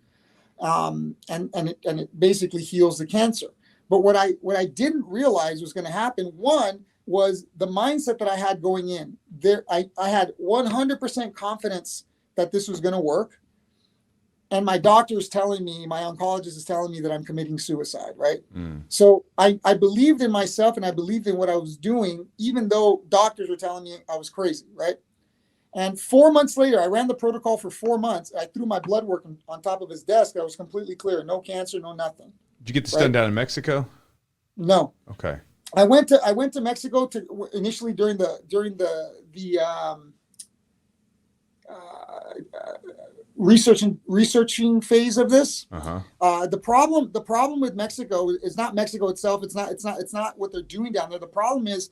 and it basically heals the cancer. But what I didn't realize was going to happen, one, was the mindset that I had going in there. I had 100% confidence that this was going to work. And my doctor is telling me, my oncologist is telling me that I'm committing suicide, right? So I believed in myself, and I believed in what I was doing, even though doctors were telling me I was crazy, right? And 4 months later, I ran the protocol for 4 months. I threw my blood work on top of his desk. I was completely clear. No cancer, no nothing. Did you get this done down in Mexico? No. Okay. I went to Mexico to initially during the researching phase of this. The problem with Mexico is not Mexico itself. It's not what they're doing down there. The problem is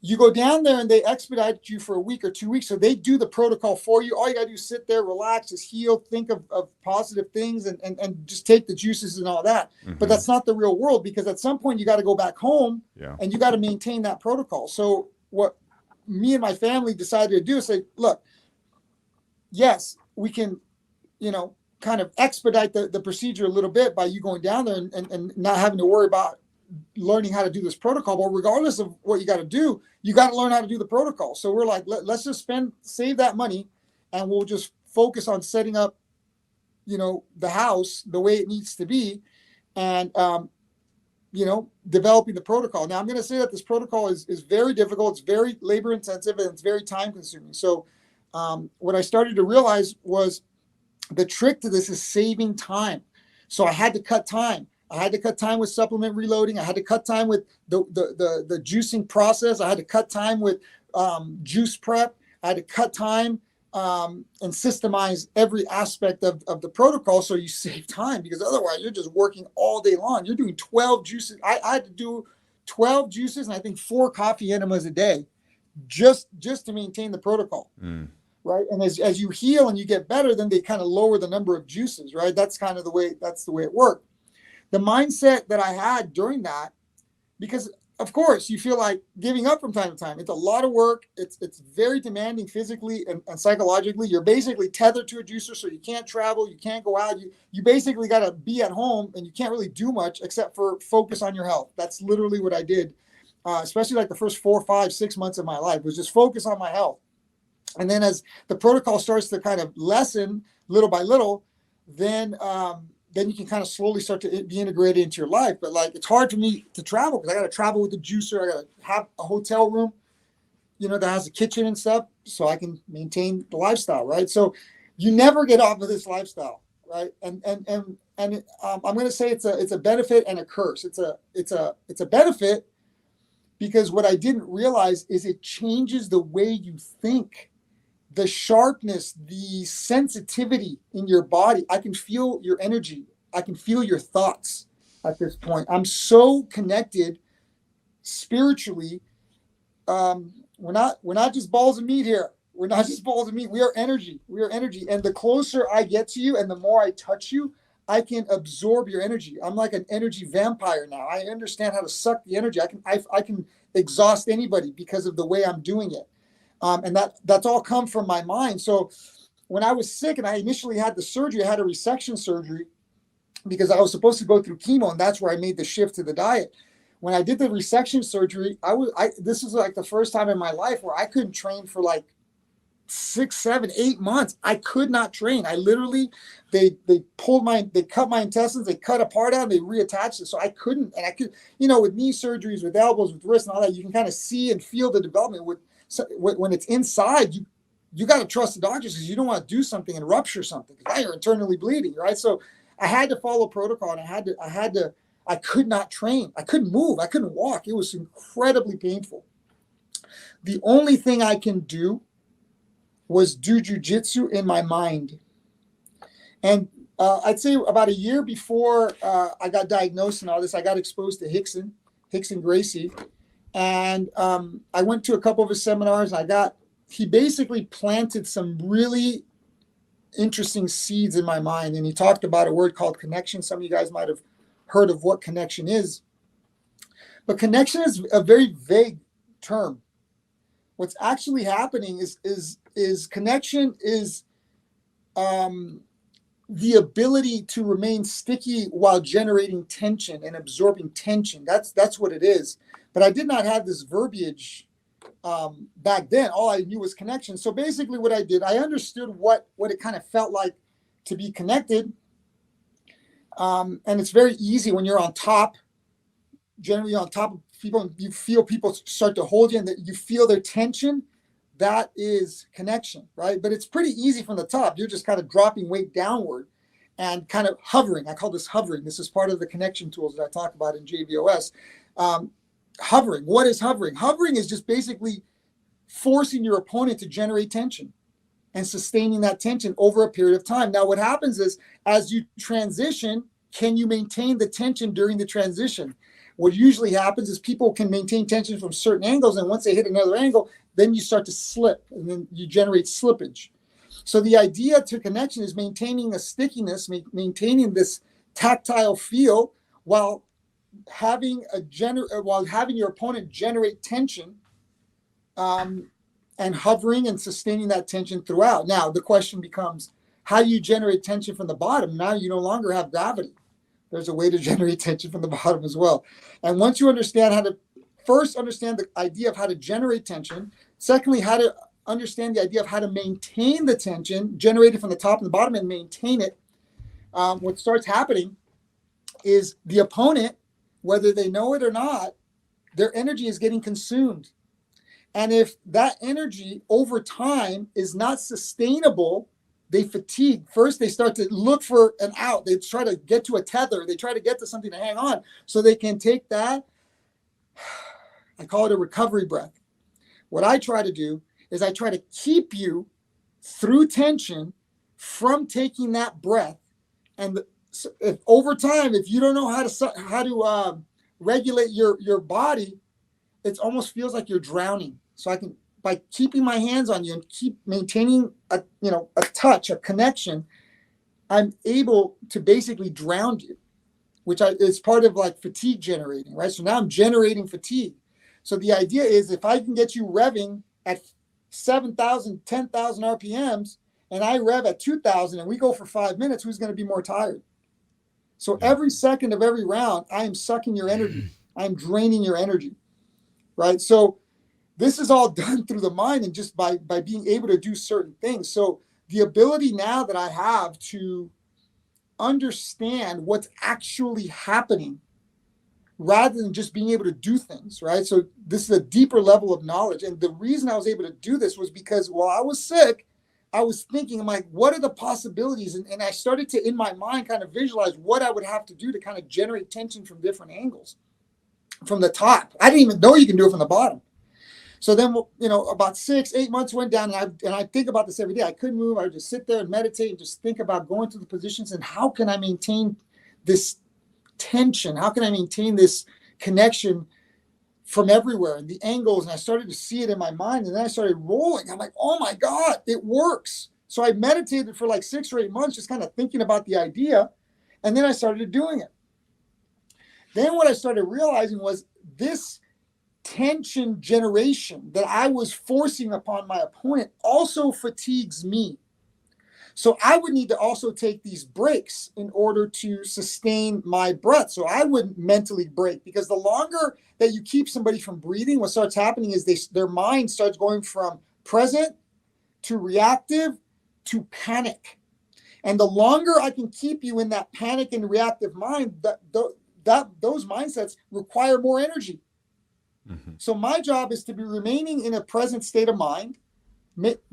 you go down there and they expedite you for a week or 2 weeks. So they do the protocol for you. All you gotta do is sit there, relax, just heal, think of positive things, and just take the juices and all that. But that's not the real world, because at some point you got to go back home, and you got to maintain that protocol. So what me and my family decided to do is say, look, yes, we can, kind of expedite the procedure a little bit by you going down there and not having to worry about learning how to do this protocol. But regardless of what you got to do, you got to learn how to do the protocol. So we're like, let's just save that money, and we'll just focus on setting up, the house the way it needs to be, and developing the protocol. Now I'm going to say that this protocol is very difficult. It's very labor intensive, and it's very time consuming. So what I started to realize was the trick to this is saving time. So I had to cut time. I had to cut time with supplement reloading. I had to cut time with the juicing process. I had to cut time with juice prep. I had to cut time and systemize every aspect of the protocol, so you save time, because otherwise you're just working all day long. You're doing 12 juices. I had to do 12 juices and I think 4 coffee enemas a day just to maintain the protocol. Right. And as you heal and you get better, then they kind of lower the number of juices, right? That's kind of the way it worked. The mindset that I had during that, because of course you feel like giving up from time to time. It's a lot of work. It's very demanding physically and psychologically. You're basically tethered to a juicer, so you can't travel, you can't go out. You basically got to be at home, and you can't really do much except for focus on your health. That's literally what I did, especially like the first 4, 5, 6 months of my life, was just focus on my health. And then as the protocol starts to kind of lessen little by little, then you can kind of slowly start to be integrated into your life. But like, it's hard for me to travel because I got to travel with the juicer. I got to have a hotel room, that has a kitchen and stuff, so I can maintain the lifestyle, right? So you never get off of this lifestyle, right? And I'm going to say it's a benefit and a curse. It's a benefit because what I didn't realize is it changes the way you think. The sharpness, the sensitivity in your body. I can feel your energy. I can feel your thoughts at this point. I'm so connected spiritually. We're not just balls of meat here. We're not just balls of meat. We are energy. We are energy. And the closer I get to you and the more I touch you, I can absorb your energy. I'm like an energy vampire now. I understand how to suck the energy. I can exhaust anybody because of the way I'm doing it. And that's all come from my mind. So when I was sick and I initially had the surgery, I had a resection surgery. because I was supposed to go through chemo, and that's where I made the shift to the diet. When I did the resection surgery, this was like the first time in my life where I couldn't train for like 6, 7, 8 months. I could not train. I literally, they cut my intestines, they cut a part out, and they reattached it. So I couldn't, and I could, with knee surgeries, with elbows, with wrists and all that, you can kind of see and feel the development when it's inside. You got to trust the doctors, because you don't want to do something and rupture something, because now you're internally bleeding, right? So I had to follow protocol, and I could not train. I couldn't move. I couldn't walk. It was incredibly painful. The only thing I can do was do jujitsu in my mind. And I'd say about a year before I got diagnosed and all this, I got exposed to Rickson Gracie. And I went to a couple of his seminars. He basically planted some really interesting seeds in my mind. And he talked about a word called connection. Some of you guys might have heard of what connection is. But connection is a very vague term. What's actually happening is connection is the ability to remain sticky while generating tension and absorbing tension. That's what it is. But I did not have this verbiage back then. All I knew was connection. So basically what I did, I understood what it kind of felt like to be connected. And it's very easy when you're on top, generally on top of people, and you feel people start to hold you and that you feel their tension. That is connection, right? But it's pretty easy from the top. You're just kind of dropping weight downward and kind of hovering. I call this hovering. This is part of the connection tools that I talk about in JVOS. Hovering. What is hovering? Hovering is just basically forcing your opponent to generate tension and sustaining that tension over a period of time. Now, what happens is, as you transition, can you maintain the tension during the transition? What usually happens is people can maintain tension from certain angles, and once they hit another angle, then you start to slip, and then you generate slippage. So the idea to connection is maintaining a stickiness, maintaining this tactile feel while having your opponent generate tension, and hovering and sustaining that tension throughout. Now, the question becomes, how do you generate tension from the bottom? Now you no longer have gravity. There's a way to generate tension from the bottom as well. And once you understand understand the idea of how to generate tension, secondly, how to understand the idea of how to maintain the tension generated from the top and the bottom and maintain it, what starts happening is the opponent, whether they know it or not, their energy is getting consumed. And if that energy over time is not sustainable, they fatigue. First, they start to look for an out. They try to get to a tether. They try to get to something to hang on so they can take that. I call it a recovery breath. What I try to do is I try to keep you through tension from taking that breath. And if over time, if you don't know how to regulate your body, it almost feels like you're drowning. So I can, by keeping my hands on you and keep maintaining a touch, a connection, I'm able to basically drown you, which is part of like fatigue generating, right? So now I'm generating fatigue. So the idea is, if I can get you revving at 7,000, 10,000 RPMs, and I rev at 2,000 and we go for 5 minutes, who's going to be more tired? So every second of every round, I am sucking your energy. I'm draining your energy, right? So this is all done through the mind and just by being able to do certain things. So the ability now that I have to understand what's actually happening rather than just being able to do things, right? So this is a deeper level of knowledge. And the reason I was able to do this was because while I was sick, I was thinking, I'm like, what are the possibilities? And I started to, in my mind, kind of visualize what I would have to do to kind of generate tension from different angles. From the top, I didn't even know you can do it from the bottom. So then, about 6-8 months went down, and I think about this every day. I couldn't move. I would just sit there and meditate and just think about going through the positions and how can I maintain this tension? How can I maintain this connection from everywhere and the angles? And I started to see it in my mind, and then I started rolling. I'm like, oh my God, it works. So I meditated for like 6 or 8 months, just kind of thinking about the idea. And then I started doing it. Then what I started realizing was this tension generation that I was forcing upon my opponent also fatigues me. So I would need to also take these breaks in order to sustain my breath. So I wouldn't mentally break, because the longer that you keep somebody from breathing, what starts happening is their mind starts going from present to reactive to panic. And the longer I can keep you in that panic and reactive mind, those mindsets require more energy. Mm-hmm. So my job is to be remaining in a present state of mind,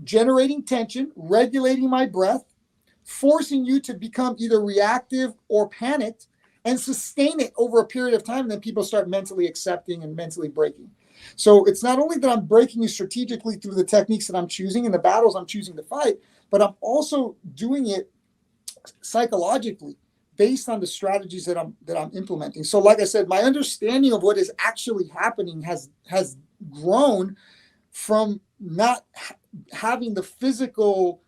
generating tension, regulating my breath, forcing you to become either reactive or panicked, and sustain it over a period of time. And then people start mentally accepting and mentally breaking. So it's not only that I'm breaking you strategically through the techniques that I'm choosing and the battles I'm choosing to fight, but I'm also doing it psychologically based on the strategies that I'm implementing. So like I said, my understanding of what is actually happening has grown from not having the physical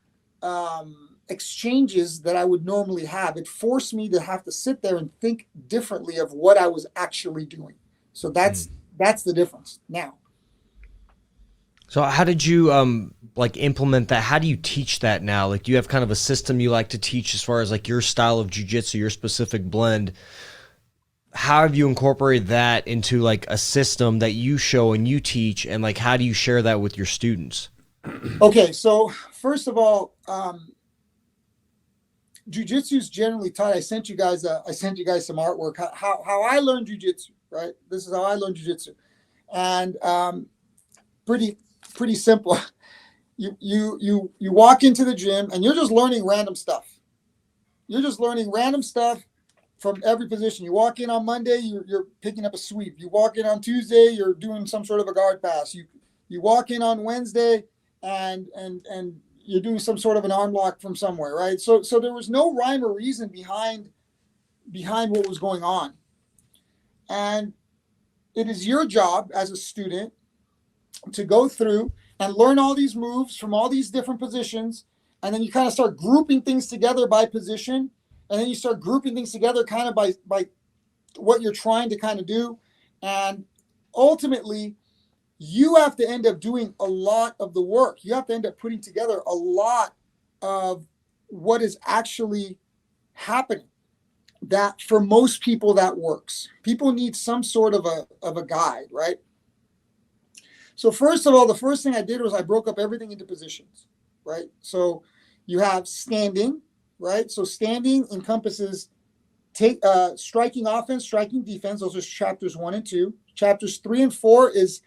exchanges that I would normally have. It forced me to have to sit there and think differently of what I was actually doing. So that's the difference now. So how did you like implement that? How do you teach that now? Like, do you have kind of a system you like to teach as far as like your style of jiu-jitsu, your specific blend? How have you incorporated that into like a system that you show and you teach, and like how do you share that with your students? Okay, so first of all, jiu-jitsu is generally taught. I sent you guys some artwork. How I learned jiu-jitsu, right? This is how I learned jiu-jitsu, and pretty simple. You walk into the gym and you're just learning random stuff. You're just learning random stuff from every position. You walk in on Monday, you're picking up a sweep. You walk in on Tuesday, you're doing some sort of a guard pass. You walk in on Wednesday and you're doing some sort of an arm lock from somewhere, right? So there was no rhyme or reason behind what was going on. And it is your job as a student to go through and learn all these moves from all these different positions. And then you kind of start grouping things together by position. And then you start grouping things together kind of by what you're trying to kind of do. And ultimately, you have to end up doing a lot of the work. You have to end up putting together a lot of what is actually happening. That for most people, that works. People need some sort of a guide, right? So first of all, the first thing I did was I broke up everything into positions, right? So you have standing, right? So standing encompasses striking offense, striking defense. Those are chapters 1 and 2. Chapters 3 and 4 is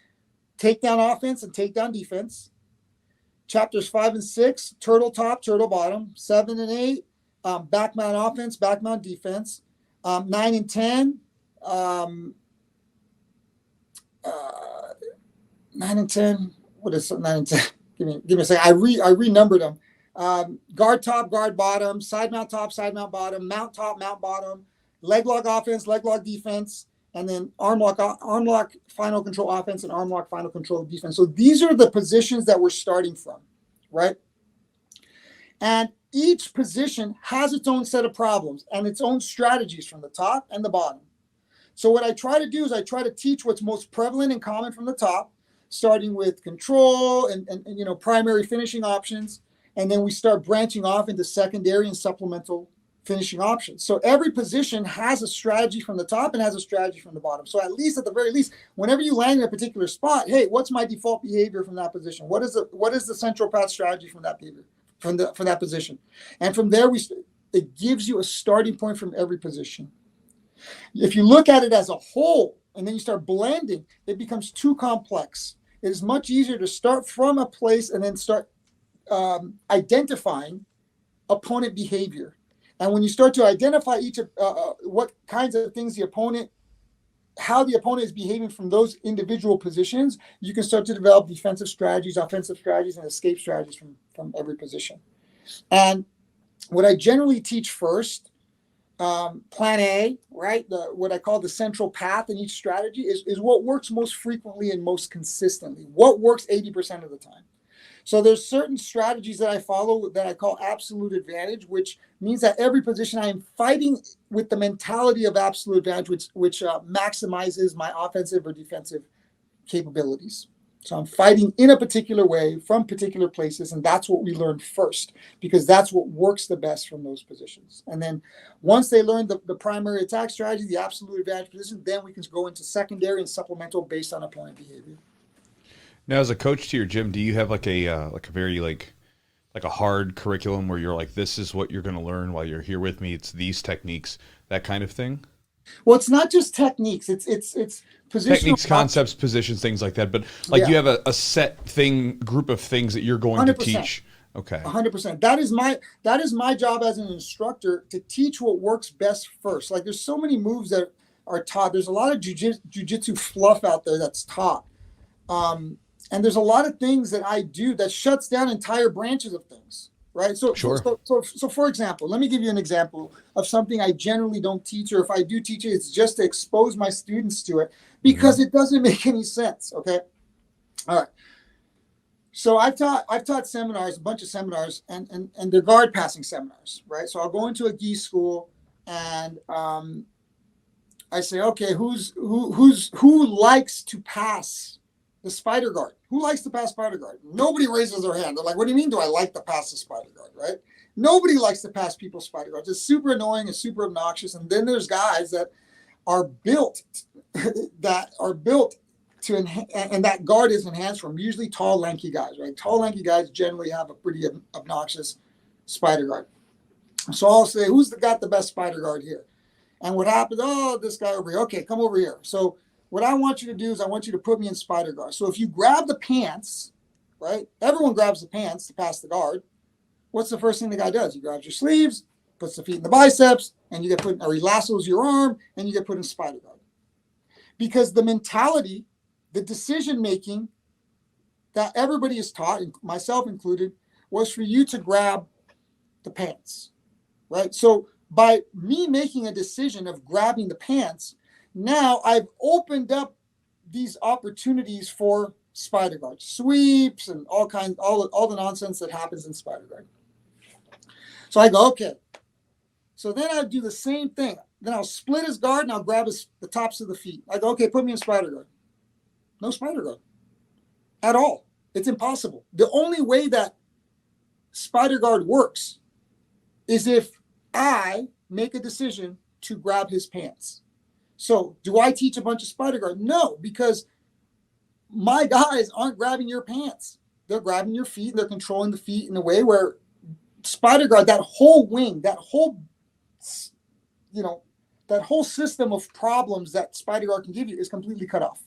takedown offense and takedown defense. Chapters 5 and 6, turtle top, turtle bottom. 7 and 8, back mount offense, back mount defense. 9 and 10, 9 and 10. What is 9 and 10? Give me a second. I renumbered them. Guard top, guard bottom, side mount top, side mount bottom, mount top, mount bottom, leg lock offense, leg lock defense, and then arm lock final control offense, and arm lock final control defense. So these are the positions that we're starting from, right? And each position has its own set of problems and its own strategies from the top and the bottom. So what I try to do is I try to teach what's most prevalent and common from the top, starting with control and primary finishing options. And then we start branching off into secondary and supplemental finishing options. So every position has a strategy from the top and has a strategy from the bottom. So at the very least, whenever you land in a particular spot, hey, what's my default behavior from that position? What is the central path strategy from that behavior, from that position? And from there, it gives you a starting point from every position. If you look at it as a whole and then you start blending, it becomes too complex. It is much easier to start from a place and then start identifying opponent behavior. And when you start to identify each of what kinds of things how the opponent is behaving from those individual positions, you can start to develop defensive strategies, offensive strategies, and escape strategies from every position. And what I generally teach first, plan A, right? What I call the central path in each strategy is what works most frequently and most consistently. What works 80% of the time. So there's certain strategies that I follow that I call absolute advantage, which means that every position I am fighting with the mentality of absolute advantage, which maximizes my offensive or defensive capabilities. So I'm fighting in a particular way from particular places, and that's what we learn first, because that's what works the best from those positions. And then once they learn the primary attack strategy, the absolute advantage position, then we can go into secondary and supplemental based on opponent behavior. Now, as a coach to your gym, do you have like a very like a hard curriculum where you're like, this is what you're going to learn while you're here with me? It's these techniques, that kind of thing? Well, it's not just techniques. It's positional techniques, concepts, positions, things like that. But like you have a set group of things that you're going 100%. To teach. Okay. 100%. That is my job as an instructor, to teach what works best first. Like there's so many moves that are taught. There's a lot of jiu-jitsu fluff out there that's taught. And there's a lot of things that I do that shuts down entire branches of things. Right. So, sure. So for example, let me give you an example of something I generally don't teach, or if I do teach it, it's just to expose my students to it, because it doesn't make any sense. Okay. All right. So I've taught seminars, a bunch of seminars, and they're guard passing seminars. Right. So I'll go into a gi school and I say, okay, who likes to pass the spider guard? Who likes to pass spider guard? Nobody raises their hand. They're like, what do you mean, do I like to pass the spider guard, right? Nobody likes to pass people's spider guards. It's super annoying. It's super obnoxious. And then there's guys that are built to and that guard is enhanced from usually tall, lanky guys, right? Tall, lanky guys generally have a pretty obnoxious spider guard. So I'll say, who's got the best spider guard here? And what happens? Oh, this guy over here. Okay, come over here. So what I want you to do is I want you to put me in spider guard. So if you grab the pants, right? Everyone grabs the pants to pass the guard. What's the first thing the guy does? He grabs your sleeves, puts the feet in the biceps, and you get put, or he lassos your arm, and you get put in spider guard. Because the mentality, the decision-making that everybody is taught, myself included, was for you to grab the pants, right? So by me making a decision of grabbing the pants, now I've opened up these opportunities for spider guard sweeps and all the nonsense that happens in spider guard. So I go, okay. So then I do the same thing. Then I'll split his guard and I'll grab the tops of the feet. I go, okay, put me in spider guard. No spider guard at all. It's impossible. The only way that spider guard works is if I make a decision to grab his pants. So do I teach a bunch of spider guard? No, because my guys aren't grabbing your pants. They're grabbing your feet and they're controlling the feet in a way where spider guard, that whole wing, that whole system of problems that spider guard can give you is completely cut off.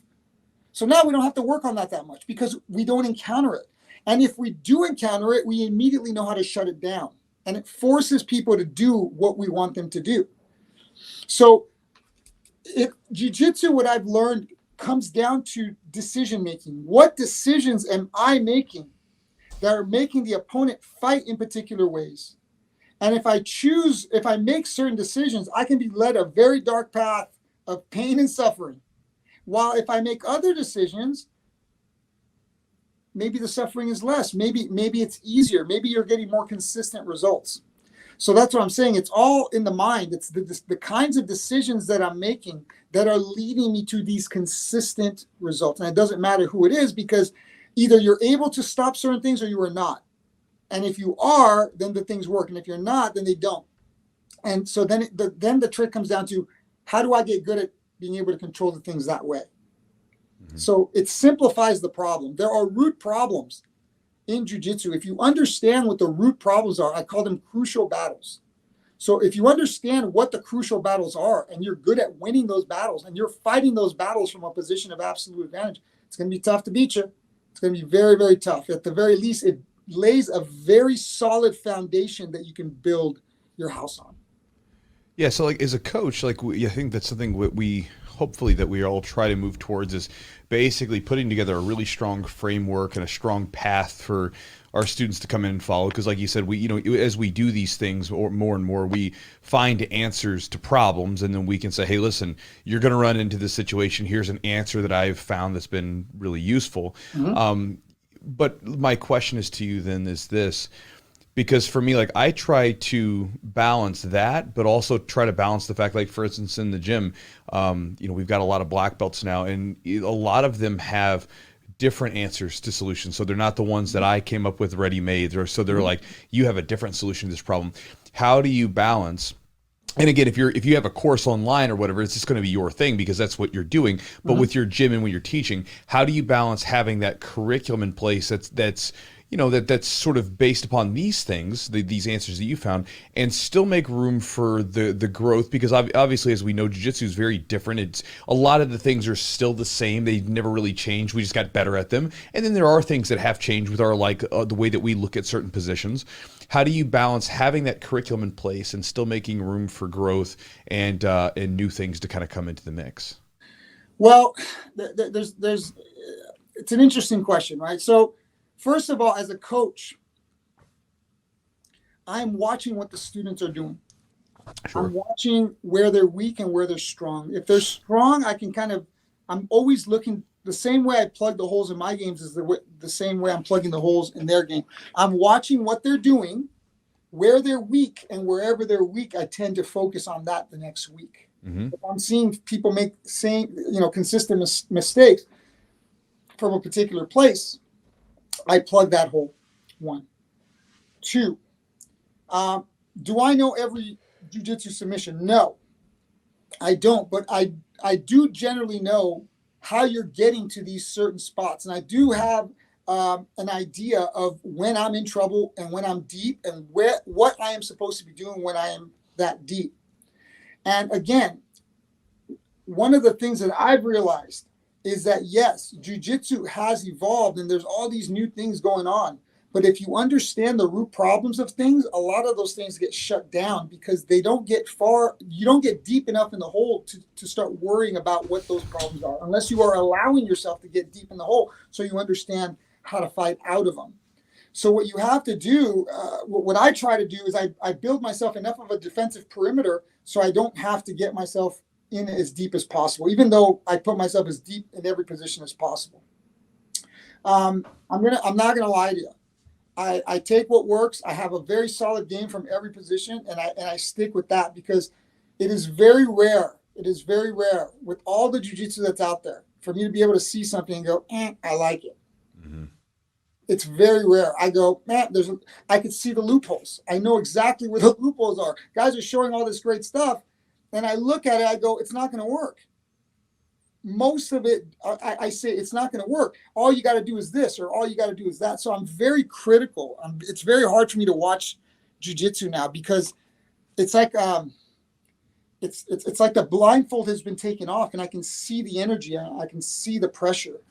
So now we don't have to work on that much because we don't encounter it. And if we do encounter it, we immediately know how to shut it down. And it forces people to do what we want them to do. So jiu-jitsu, what I've learned, comes down to decision making. What decisions am I making that are making the opponent fight in particular ways? And if I make certain decisions, I can be led a very dark path of pain and suffering. While if I make other decisions, maybe the suffering is less. Maybe it's easier. Maybe you're getting more consistent results. So that's what I'm saying. It's all in the mind. It's the kinds of decisions that I'm making that are leading me to these consistent results. And it doesn't matter who it is, because either you're able to stop certain things or you are not. And if you are, then the things work. And if you're not, then they don't. And so then the trick comes down to, how do I get good at being able to control the things that way? Mm-hmm. So it simplifies the problem. There are root problems in jiu-jitsu. If you understand what the root problems are, I call them crucial battles. So if you understand what the crucial battles are and you're good at winning those battles and you're fighting those battles from a position of absolute advantage, it's going to be tough to beat you. It's going to be very, very tough. At the very least, it lays a very solid foundation that you can build your house on. Yeah. So like as a coach, like I think that's something we hopefully that we all try to move towards, is basically putting together a really strong framework and a strong path for our students to come in and follow. Because like you said, as we do these things more and more, we find answers to problems, and then we can say, hey, listen, you're going to run into this situation. Here's an answer that I've found that's been really useful. Mm-hmm. But my question is to you then is this, because for me, like I try to balance that, but also try to balance the fact, like for instance, in the gym, we've got a lot of black belts now, and a lot of them have different answers to solutions. So they're not the ones that I came up with ready-made, or so they're like, you have a different solution to this problem. How do you balance? And again, if you have a course online or whatever, it's just going to be your thing because that's what you're doing. But with your gym and when you're teaching, how do you balance having that curriculum in place that's that's sort of based upon these things, these answers that you found, and still make room for the growth? Because obviously, as we know, jiu-jitsu is very different. It's a lot of the things are still the same. They never really changed. We just got better at them. And then there are things that have changed with our the way that we look at certain positions. How do you balance having that curriculum in place and still making room for growth and new things to kind of come into the mix? Well, there's it's an interesting question, right? So first of all, as a coach, I'm watching what the students are doing. Sure. I'm watching where they're weak and where they're strong. If they're strong, I'm always looking. The same way I plug the holes in my games is the same way I'm plugging the holes in their game. I'm watching what they're doing, where they're weak, and wherever they're weak, I tend to focus on that the next week. If I'm seeing people make consistent mistakes from a particular place, I plug that hole. 1. 2, do I know every jiu-jitsu submission? No, I don't, but I do generally know how you're getting to these certain spots. And I do have an idea of when I'm in trouble and when I'm deep and what I am supposed to be doing when I am that deep. And again, one of the things that I've realized is that, yes, jiu-jitsu has evolved and there's all these new things going on. But if you understand the root problems of things, a lot of those things get shut down because they don't get far. You don't get deep enough in the hole to start worrying about what those problems are, unless you are allowing yourself to get deep in the hole so you understand how to fight out of them. So what you have to do, what I try to do is I build myself enough of a defensive perimeter so I don't have to get myself in as deep as possible, even though I put myself as deep in every position as possible. I'm not gonna lie to you. I take what works. I have a very solid game from every position, and I stick with that because it is very rare. It is very rare with all the jiu-jitsu that's out there for me to be able to see something and go, I like it. It's very rare. I go, man, I can see the loopholes. I know exactly where the loopholes are. Guys are showing all this great stuff, and I look at it, I go, it's not going to work. Most of it, I say it's not going to work. All you got to do is this, or all you got to do is that. So I'm very critical. It's very hard for me to watch jiu-jitsu now because it's like it's like the blindfold has been taken off, and I can see the energy. I can see the pressure.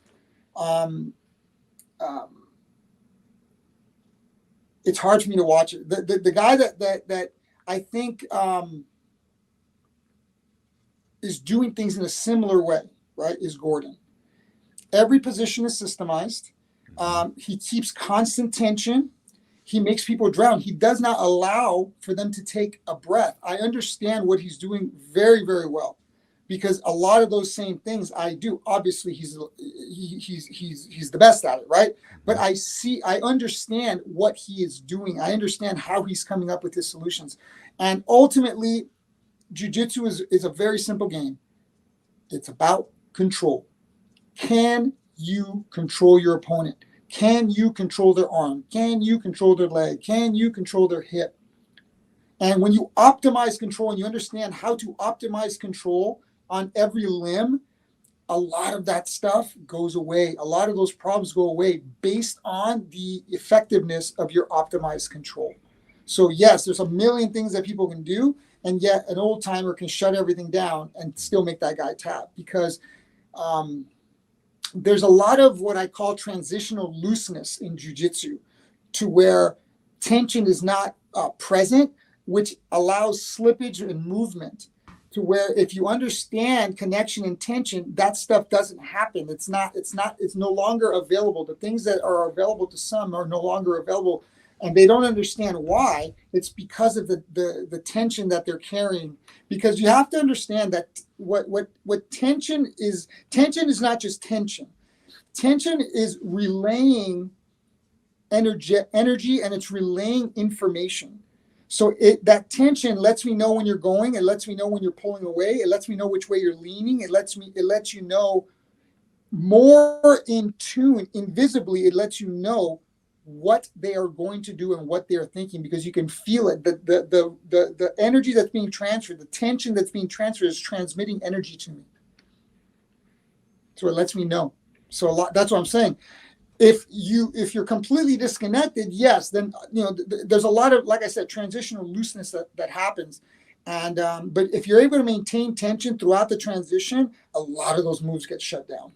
It's hard for me to watch it. The guy that I think is doing things in a similar way, right, is Gordon. Every position is systemized. He keeps constant tension. He makes people drown. He does not allow for them to take a breath. I understand what he's doing very, very well because a lot of those same things I do. Obviously, he's the best at it, right? But I understand what he is doing. I understand how he's coming up with his solutions. And ultimately, jiu-jitsu is a very simple game. It's about control. Can you control your opponent? Can you control their arm? Can you control their leg? Can you control their hip? And when you optimize control and you understand how to optimize control on every limb, a lot of that stuff goes away. A lot of those problems go away based on the effectiveness of your optimized control. So yes, there's a million things that people can do, and yet an old timer can shut everything down and still make that guy tap because there's a lot of what I call transitional looseness in jiu-jitsu to where tension is not present, which allows slippage and movement to where if you understand connection and tension, that stuff doesn't happen. It's no longer available. The things that are available to some are no longer available, and they don't understand why. It's because of the tension that they're carrying. Because you have to understand that what tension is not just tension. Tension is relaying energy and it's relaying information. So that tension lets me know when you're going. It lets me know when you're pulling away. It lets me know which way you're leaning. It lets you know more in tune, invisibly, it lets you know what they are going to do and what they're thinking, because you can feel it. The energy that's being transferred, the tension that's being transferred is transmitting energy to me. So it lets me know. So a lot, that's what I'm saying. If you're completely disconnected, yes, then there's a lot of, like I said, transitional looseness that happens. And but if you're able to maintain tension throughout the transition, a lot of those moves get shut down.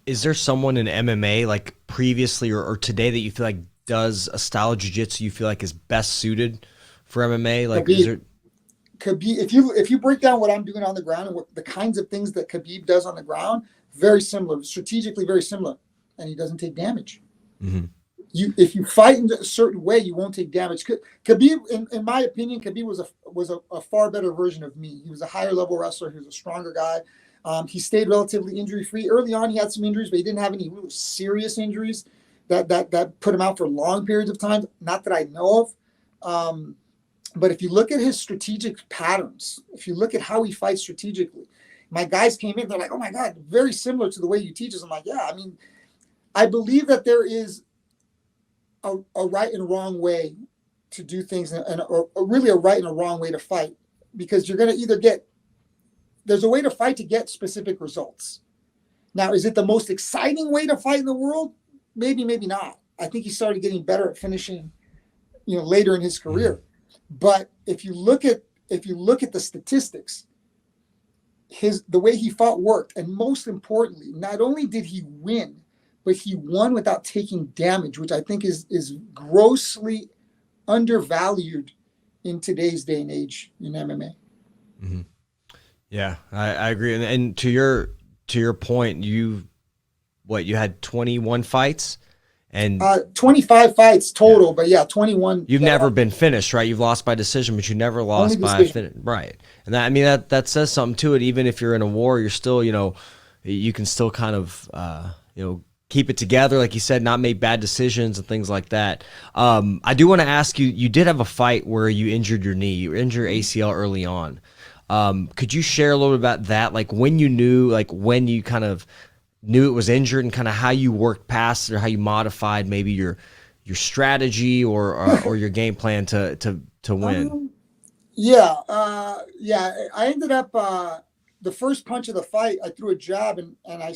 Is there someone in MMA like previously or today that you feel like does a style of jiu-jitsu you feel like is best suited for MMA? Like Khabib, if you break down what I'm doing on the ground and what the kinds of things that Khabib does on the ground, very similar, strategically very similar, and he doesn't take damage. Mm-hmm. If you fight in a certain way, you won't take damage. Khabib, in my opinion, Khabib was a far better version of me. He was a higher level wrestler. He was a stronger guy. He stayed relatively injury free. Early on, he had some injuries, but he didn't have any really serious injuries that put him out for long periods of time. Not that I know of. But if you look at his strategic patterns, if you look at how he fights strategically, my guys came in, they're like, oh my God, very similar to the way you teach us. I'm like, yeah, I mean, I believe that there is a right and wrong way to do things, or really a right and a wrong way to fight, because you're going to there's a way to fight to get specific results. Now, is it the most exciting way to fight in the world? Maybe, maybe not. I think he started getting better at finishing, later in his career. But if you look at the statistics, the way he fought worked, and most importantly, not only did he win, but he won without taking damage, which I think is grossly undervalued in today's day and age in MMA. Mm-hmm. Yeah, I agree. And to your point, you had 21 fights and 25 fights total, yeah. But yeah, 21. You've never been finished, right? You've lost by decision, but you never lost by finish, right? And that says something to it. Even if you're in a war, you're still, you can still kind of, keep it together, like you said, not make bad decisions and things like that. I do want to ask you, you did have a fight where you injured your knee. You injured your ACL early on. Could you share a little bit about that? Like when you knew, like when you kind of knew it was injured and kind of how you worked past it, or how you modified maybe your strategy or your game plan to win? I ended up, the first punch of the fight, I threw a jab and I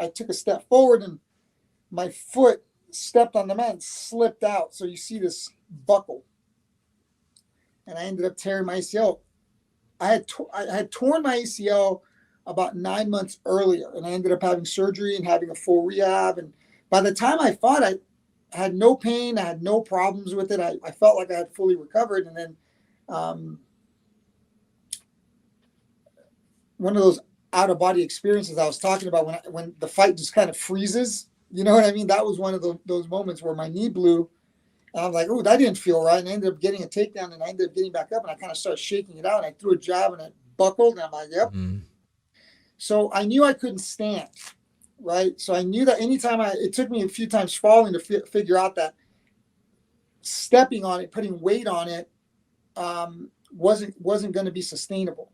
took a step forward and my foot stepped on the mat and slipped out. So you see this buckle, and I ended up tearing my ACL. I had torn my ACL about 9 months earlier, and I ended up having surgery and having a full rehab. And by the time I fought, I had no pain. I had no problems with it. I felt like I had fully recovered. And then one of those out-of-body experiences I was talking about, when the fight just kind of freezes, you know what I mean? That was one of those moments where my knee blew. And I was like, oh, that didn't feel right. And I ended up getting a takedown, and I ended up getting back up, and I kind of started shaking it out. And I threw a jab, and it buckled. And I'm like, yep. Mm-hmm. So I knew I couldn't stand, right? So I knew that anytime it took me a few times falling to figure out that stepping on it, putting weight on it, wasn't going to be sustainable.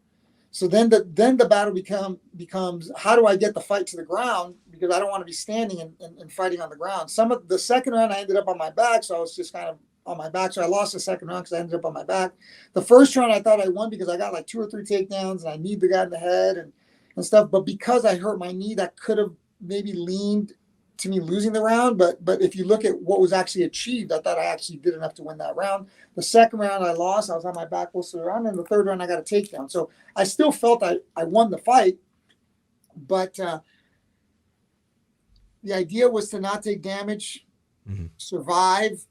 So then the battle becomes how do I get the fight to the ground, because I don't want to be standing and fighting on the ground. Some of the second round I ended up on my back, so I was just kind of on my back. So I lost the second round because I ended up on my back. The first round I thought I won because I got like 2 or 3 takedowns and I kneed the guy in the head and stuff. But because I hurt my knee, that could have maybe leaned to me losing the round. But if you look at what was actually achieved, I thought I actually did enough to win that round. The second round I lost. I was on my back most of the round. And the third round I got a takedown. So I still felt I won the fight. But the idea was to not take damage, mm-hmm. survive,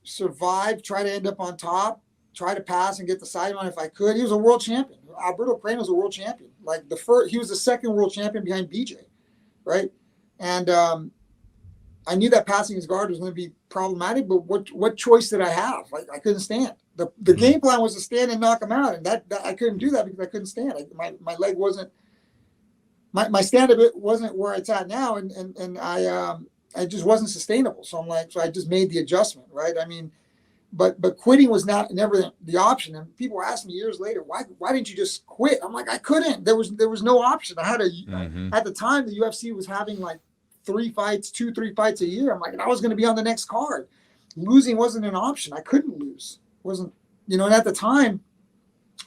try to end up on top, try to pass and get the sideline if I could. He was a world champion. Alberto Crane was a world champion. Like he was the second world champion behind BJ, right? And I knew that passing his guard was going to be problematic, but what choice did I have? Like I couldn't stand. The mm-hmm. game plan was to stand and knock him out, and that I couldn't do that because I couldn't stand. My leg wasn't. My stand of it wasn't where it's at now, and I just wasn't sustainable. So I just made the adjustment, right? I mean, but quitting was never the option. And people were asking me years later, why didn't you just quit? I'm like, I couldn't. There was no option. I had at the time the UFC was having like 3 fights a year. I'm like, and I was going to be on the next card. Losing wasn't an option. I couldn't lose. It wasn't, and at the time,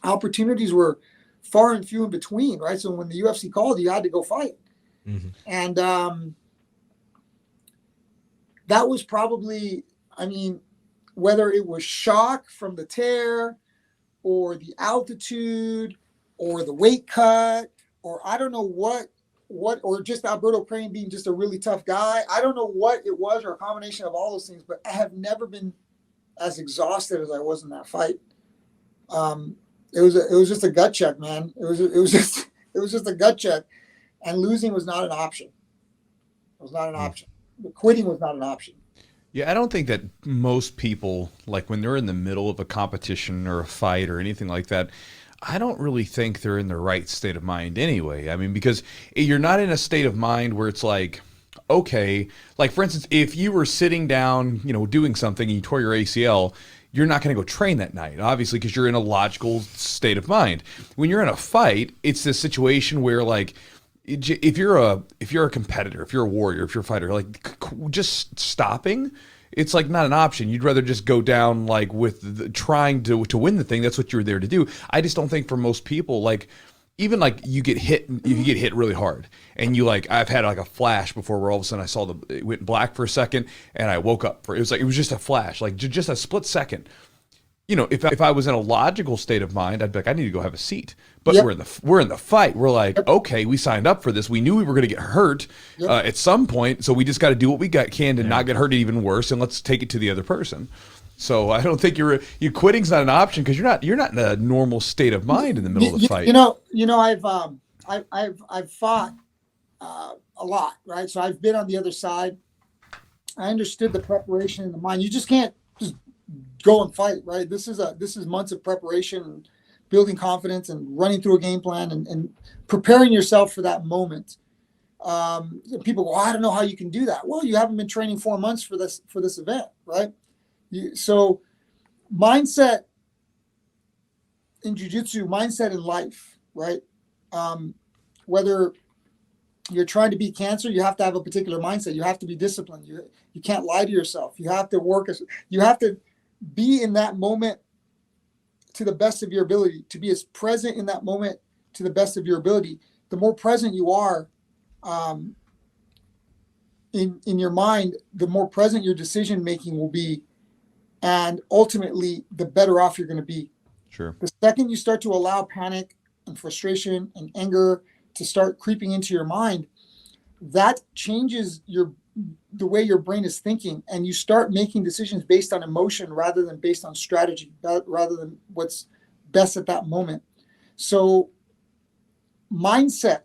opportunities were far and few in between, right? So when the UFC called, you had to go fight. Mm-hmm. And that was probably, whether it was shock from the tear or the altitude or the weight cut, or I don't know what, or just Alberto Crane being just a really tough guy. I don't know what it was, or a combination of all those things, but I have never been as exhausted as I was in that fight. It was just a gut check, man. It was just a gut check, and losing was not an option. It was not an option. Quitting was not an option. Yeah, I don't think that most people, like when they're in the middle of a competition or a fight or anything like that, I don't really think they're in the right state of mind anyway. Because you're not in a state of mind where it's like, okay, like for instance, if you were sitting down, doing something and you tore your ACL, you're not going to go train that night, obviously, because you're in a logical state of mind. When you're in a fight, it's this situation where like, if you're a competitor, if you're a warrior, if you're a fighter, like just stopping, it's like not an option. You'd rather just go down like with trying to win the thing. That's what you're there to do. I just don't think for most people, like even like you get hit really hard, and you like, I've had like a flash before where all of a sudden I saw it went black for a second, and I woke up it was just a flash, like just a split second. If I was in a logical state of mind, I'd be like, I need to go have a seat. But yep. we're in the fight. We're like, yep. Okay, we signed up for this. We knew we were going to get hurt at some point, so we just got to do what we can to not get hurt even worse, and let's take it to the other person. So I don't think you quitting's not an option, because you're not in a normal state of mind in the middle of the fight. I've fought a lot, right? So I've been on the other side. I understood the preparation in the mind. You just can't just go and fight, right? This is months of preparation, and building confidence, and running through a game plan, and preparing yourself for that moment. People go, I don't know how you can do that. Well, you haven't been training 4 months for this event, right? So mindset in jiu-jitsu, mindset in life, right? Whether you're trying to beat cancer, you have to have a particular mindset. You have to be disciplined. You can't lie to yourself. You have to be in that moment to the best of your ability, to be as present in that moment to the best of your ability. The more present you are in your mind, the more present your decision making will be, and ultimately the better off you're going to be. Sure. The second you start to allow panic and frustration and anger to start creeping into your mind, that changes the way your brain is thinking, and you start making decisions based on emotion rather than based on strategy, rather than what's best at that moment. So mindset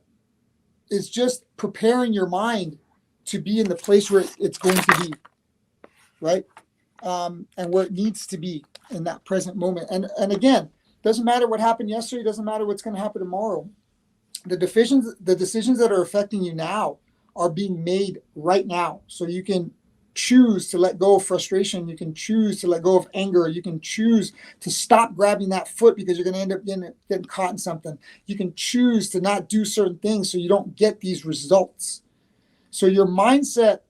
is just preparing your mind to be in the place where it's going to be, right? And where it needs to be in that present moment. And again, doesn't matter what happened yesterday, doesn't matter what's going to happen tomorrow. The decisions that are affecting you now are being made right now. So you can choose to let go of frustration. You can choose to let go of anger. You can choose to stop grabbing that foot because you're going to end up getting caught in something. You can choose to not do certain things so you don't get these results. So your mindset,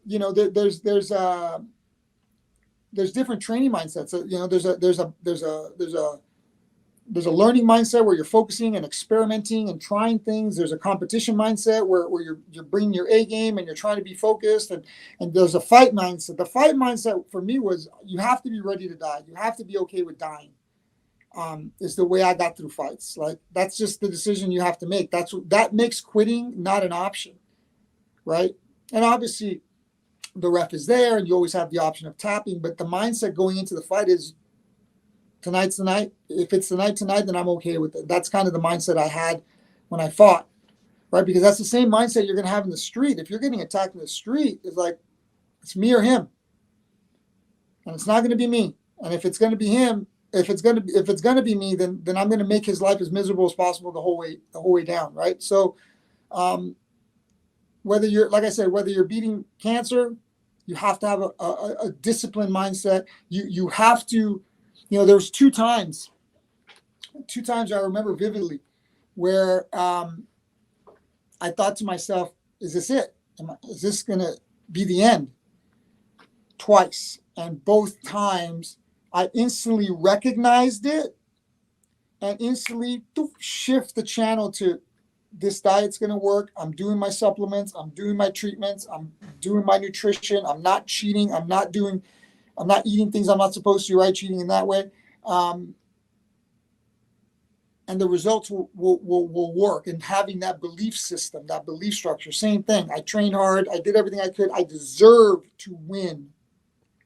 there's different training mindsets. There's a learning mindset where you're focusing and experimenting and trying things. There's a competition mindset where you're bringing your A game and you're trying to be focused. And there's a fight mindset. The fight mindset for me was, you have to be ready to die. You have to be okay with dying. Is the way I got through fights. Like, that's just the decision you have to make. That makes quitting not an option, right? And obviously the ref is there and you always have the option of tapping, but the mindset going into the fight is, tonight's the night. If it's the night tonight, then I'm okay with it. That's kind of the mindset I had when I fought, right? Because that's the same mindset you're going to have in the street. If you're getting attacked in the street, it's like, it's me or him, and it's not going to be me. And if it's going to be him, if it's going to be me, then I'm going to make his life as miserable as possible the whole way down, right? So, whether you're beating cancer, You have to have a disciplined mindset. You have to, there's two times I remember vividly where I thought to myself, is this it? Is this going to be the end? Twice. And both times I instantly recognized it and instantly shift the channel to this diet's going to work. I'm doing my supplements. I'm doing my treatments. I'm doing my nutrition. I'm not cheating. I'm not eating things I'm not supposed to, right? Cheating in that way. And the results will work. And having that belief system, that belief structure, same thing. I trained hard. I did everything I could. I deserve to win.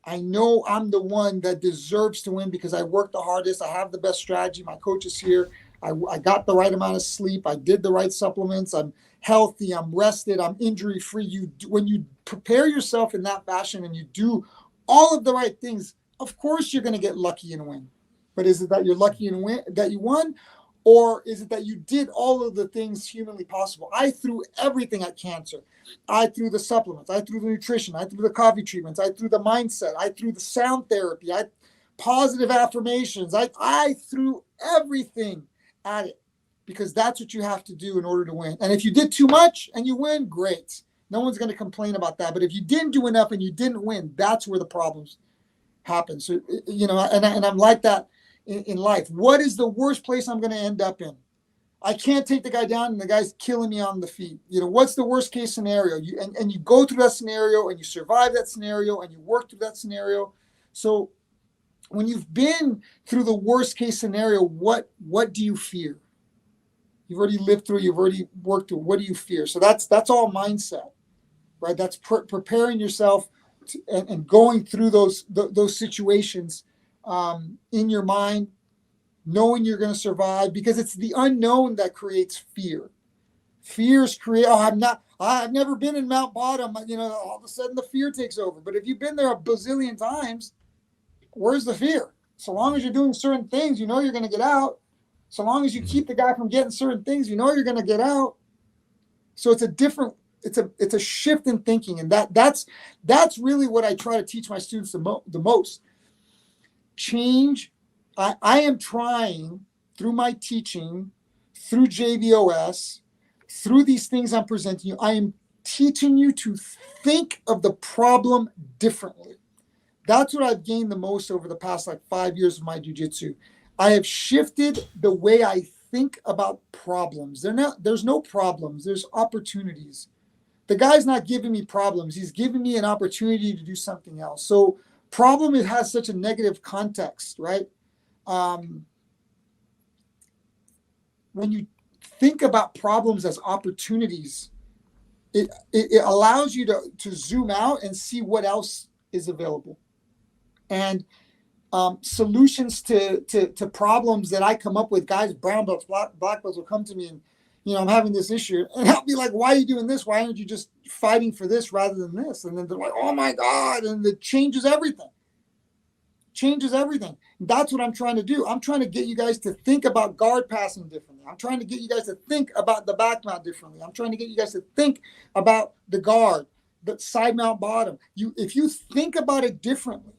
I know I'm the one that deserves to win because I worked the hardest. I have the best strategy. My coach is here. I got the right amount of sleep. I did the right supplements. I'm healthy. I'm rested. I'm injury free. When you prepare yourself in that fashion and you do all of the right things, of course you're going to get lucky and win. But is it that you're lucky and win, that you won? Or is it that you did all of the things humanly possible? I threw everything at cancer. I threw the supplements. I threw the nutrition. I threw the coffee treatments. I threw the mindset. I threw the sound therapy. Positive affirmations. I threw everything at it because that's what you have to do in order to win. And if you did too much and you win, great. No one's going to complain about that. But if you didn't do enough and you didn't win, that's where the problems happen. So, and I'm like that in life. What is the worst place I'm going to end up in? I can't take the guy down and the guy's killing me on the feet. What's the worst case scenario? And you go through that scenario and you survive that scenario and you work through that scenario. So when you've been through the worst case scenario, what do you fear? You've already lived through, you've already worked through. What do you fear? So that's all mindset, right? That's preparing yourself and going through those situations in your mind, knowing you're going to survive, because it's the unknown that creates fear. Fears create, I've never been in Mount Bottom, all of a sudden the fear takes over. But if you've been there a bazillion times, where's the fear? So long as you're doing certain things, you're going to get out. So long as you keep the guy from getting certain things, you're going to get out. So it's a shift in thinking. And that's really what I try to teach my students the most. Change. I am trying through my teaching, through JVOS, through these things I'm presenting you, I am teaching you to think of the problem differently. That's what I've gained the most over the past 5 years of my jiu-jitsu. I have shifted the way I think about problems. There's no problems. There's opportunities. The guy's not giving me problems. He's giving me an opportunity to do something else. So problem, it has such a negative context, right? When you think about problems as opportunities, it allows you to zoom out and see what else is available. And solutions to problems that I come up with, guys, brown belts, black belts will come to me and, I'm having this issue. And I'll be like, why are you doing this? Why aren't you just fighting for this rather than this? And then they're like, oh my God. And it changes everything. That's what I'm trying to do. I'm trying to get you guys to think about guard passing differently. I'm trying to get you guys to think about the back mount differently. I'm trying to get you guys to think about the guard, the side mount bottom. If you think about it differently,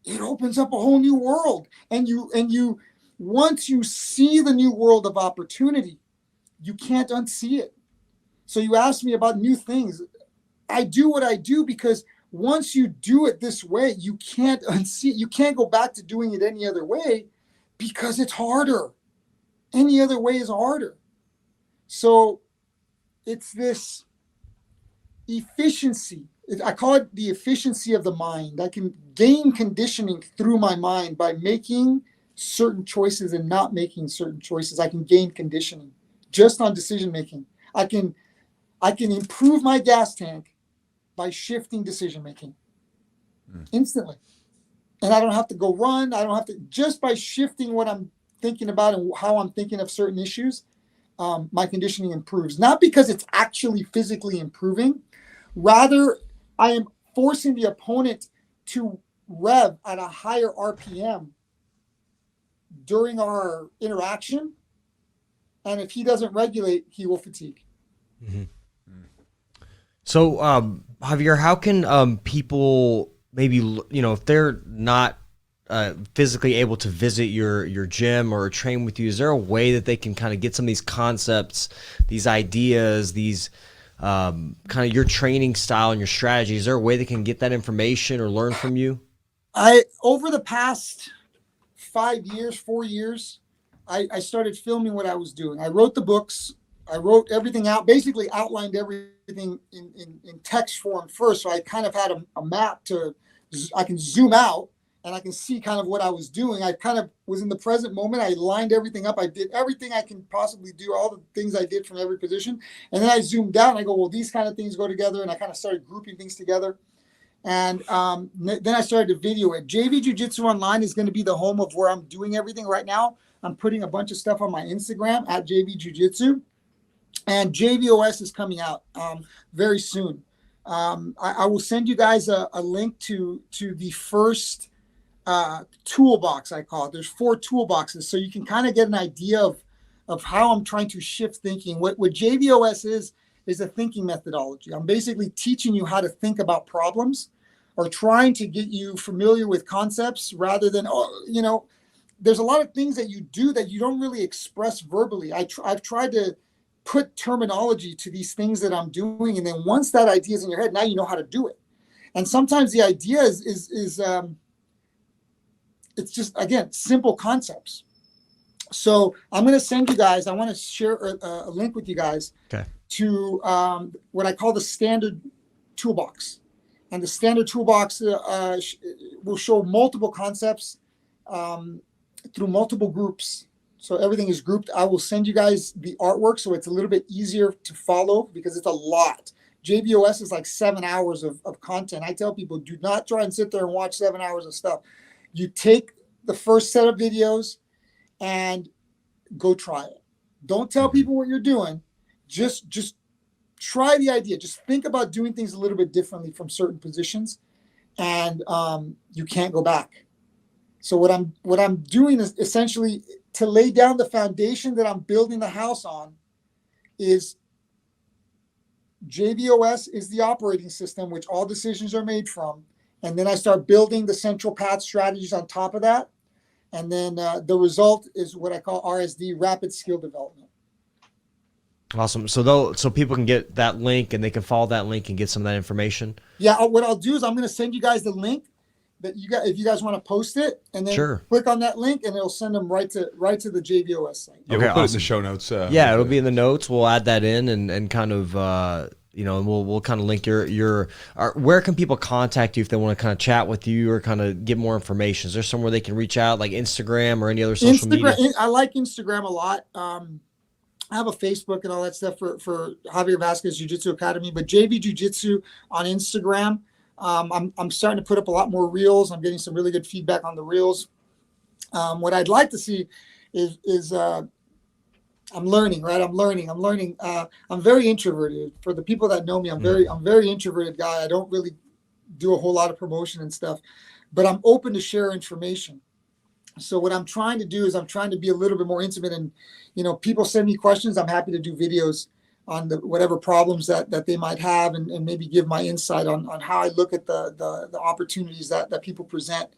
it opens up a whole new world. And you once you see the new world of opportunity, you can't unsee it. So you asked me about new things. I do what I do because once you do it this way, you can't unsee it. You can't go back to doing it any other way because it's harder. Any other way is harder. So it's this efficiency. I call it the efficiency of the mind. I can gain conditioning through my mind by making certain choices and not making certain choices. I can gain conditioning just on decision making. I can improve my gas tank by shifting decision making instantly. And I don't have to go run. I don't have to, just by shifting what I'm thinking about and how I'm thinking of certain issues, my conditioning improves. Not because it's actually physically improving. Rather, I am forcing the opponent to rev at a higher RPM during our interaction. And if he doesn't regulate, he will fatigue. Mm-hmm. So Javier, how can people maybe, if they're not physically able to visit your gym or train with you, is there a way that they can kind of get some of these concepts, these ideas, these kind of your training style and your strategy? Is there a way they can get that information or learn from you? Over the past 4 years, I started filming what I was doing. I wrote the books. I wrote everything out, basically outlined everything in text form first. So I kind of had a map I can zoom out and I can see kind of what I was doing. I kind of was in the present moment. I lined everything up. I did everything I can possibly do, all the things I did from every position. And then I zoomed out and I go, well, these kind of things go together. And I kind of started grouping things together. And then I started to video it. JV Jiu Jitsu Online is going to be the home of where I'm doing everything right now. I'm putting a bunch of stuff on my Instagram at JV Jiu Jitsu. And JVOS is coming out very soon. I will send you guys a link to the first toolbox, I call it. There's 4 toolboxes, so you can kind of get an idea of how I'm trying to shift thinking. What JVOS is a thinking methodology. I'm basically teaching you how to think about problems or trying to get you familiar with concepts rather than, there's a lot of things that you do that you don't really express verbally. I've tried to put terminology to these things that I'm doing. And then once that idea is in your head, now you know how to do it. And sometimes the idea is it's just, again, simple concepts. So I'm going to send you guys, I want to share a link with you guys to what I call the standard toolbox. And the standard toolbox will show multiple concepts through multiple groups. So everything is grouped. I will send you guys the artwork so it's a little bit easier to follow because it's a lot. JVOS is like 7 hours of content. I tell people, do not try and sit there and watch 7 hours of stuff. You take the first set of videos and go try it. Don't tell people what you're doing. Just try the idea. Just think about doing things a little bit differently from certain positions, and you can't go back. So what I'm doing is essentially to lay down the foundation that I'm building the house on. Is JVOS is the operating system which all decisions are made from, and then I start building the central path strategies on top of that, and then the result is what I call RSD, rapid skill development. Awesome. So people can get that link and they can follow that link and get some of that information. Yeah. What I'll do is I'm going to send you guys the link that if you guys want to post it, and then click on that link and it'll send them right to the JVOS site. Yeah, we'll put it in the show notes. It'll be in the notes. We'll add that in and kind of, we'll kind of link your where can people contact you if they want to kind of chat with you or kind of get more information? Is there somewhere they can reach out, like Instagram or any other social media? I like Instagram a lot. I have a Facebook and all that stuff for Javier Vazquez Jiu-Jitsu Academy, but JV Jiu-Jitsu on Instagram. I'm starting to put up a lot more reels. I'm getting some really good feedback on the reels. What I'd like to see is I'm learning, right? I'm learning. I'm very introverted. For the people that know me, I'm very introverted guy. I don't really do a whole lot of promotion and stuff, but I'm open to share information. So what I'm trying to do is I'm trying to be a little bit more intimate, and people send me questions. I'm happy to do videos on whatever problems that they might have, and maybe give my insight on how I look at the opportunities that people present.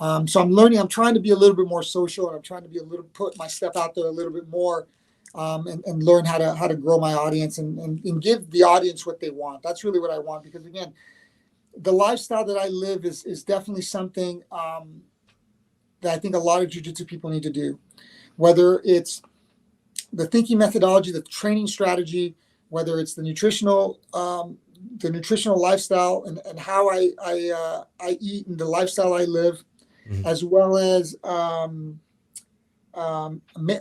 So I'm learning. I'm trying to be a little bit more social, and I'm trying to put my stuff out there a little bit more, and learn how to grow my audience and give the audience what they want. That's really what I want, because again, the lifestyle that I live is definitely something that I think a lot of jiu-jitsu people need to do, whether it's the thinking methodology, the training strategy, whether it's the nutritional lifestyle and how I eat and the lifestyle I live, as well as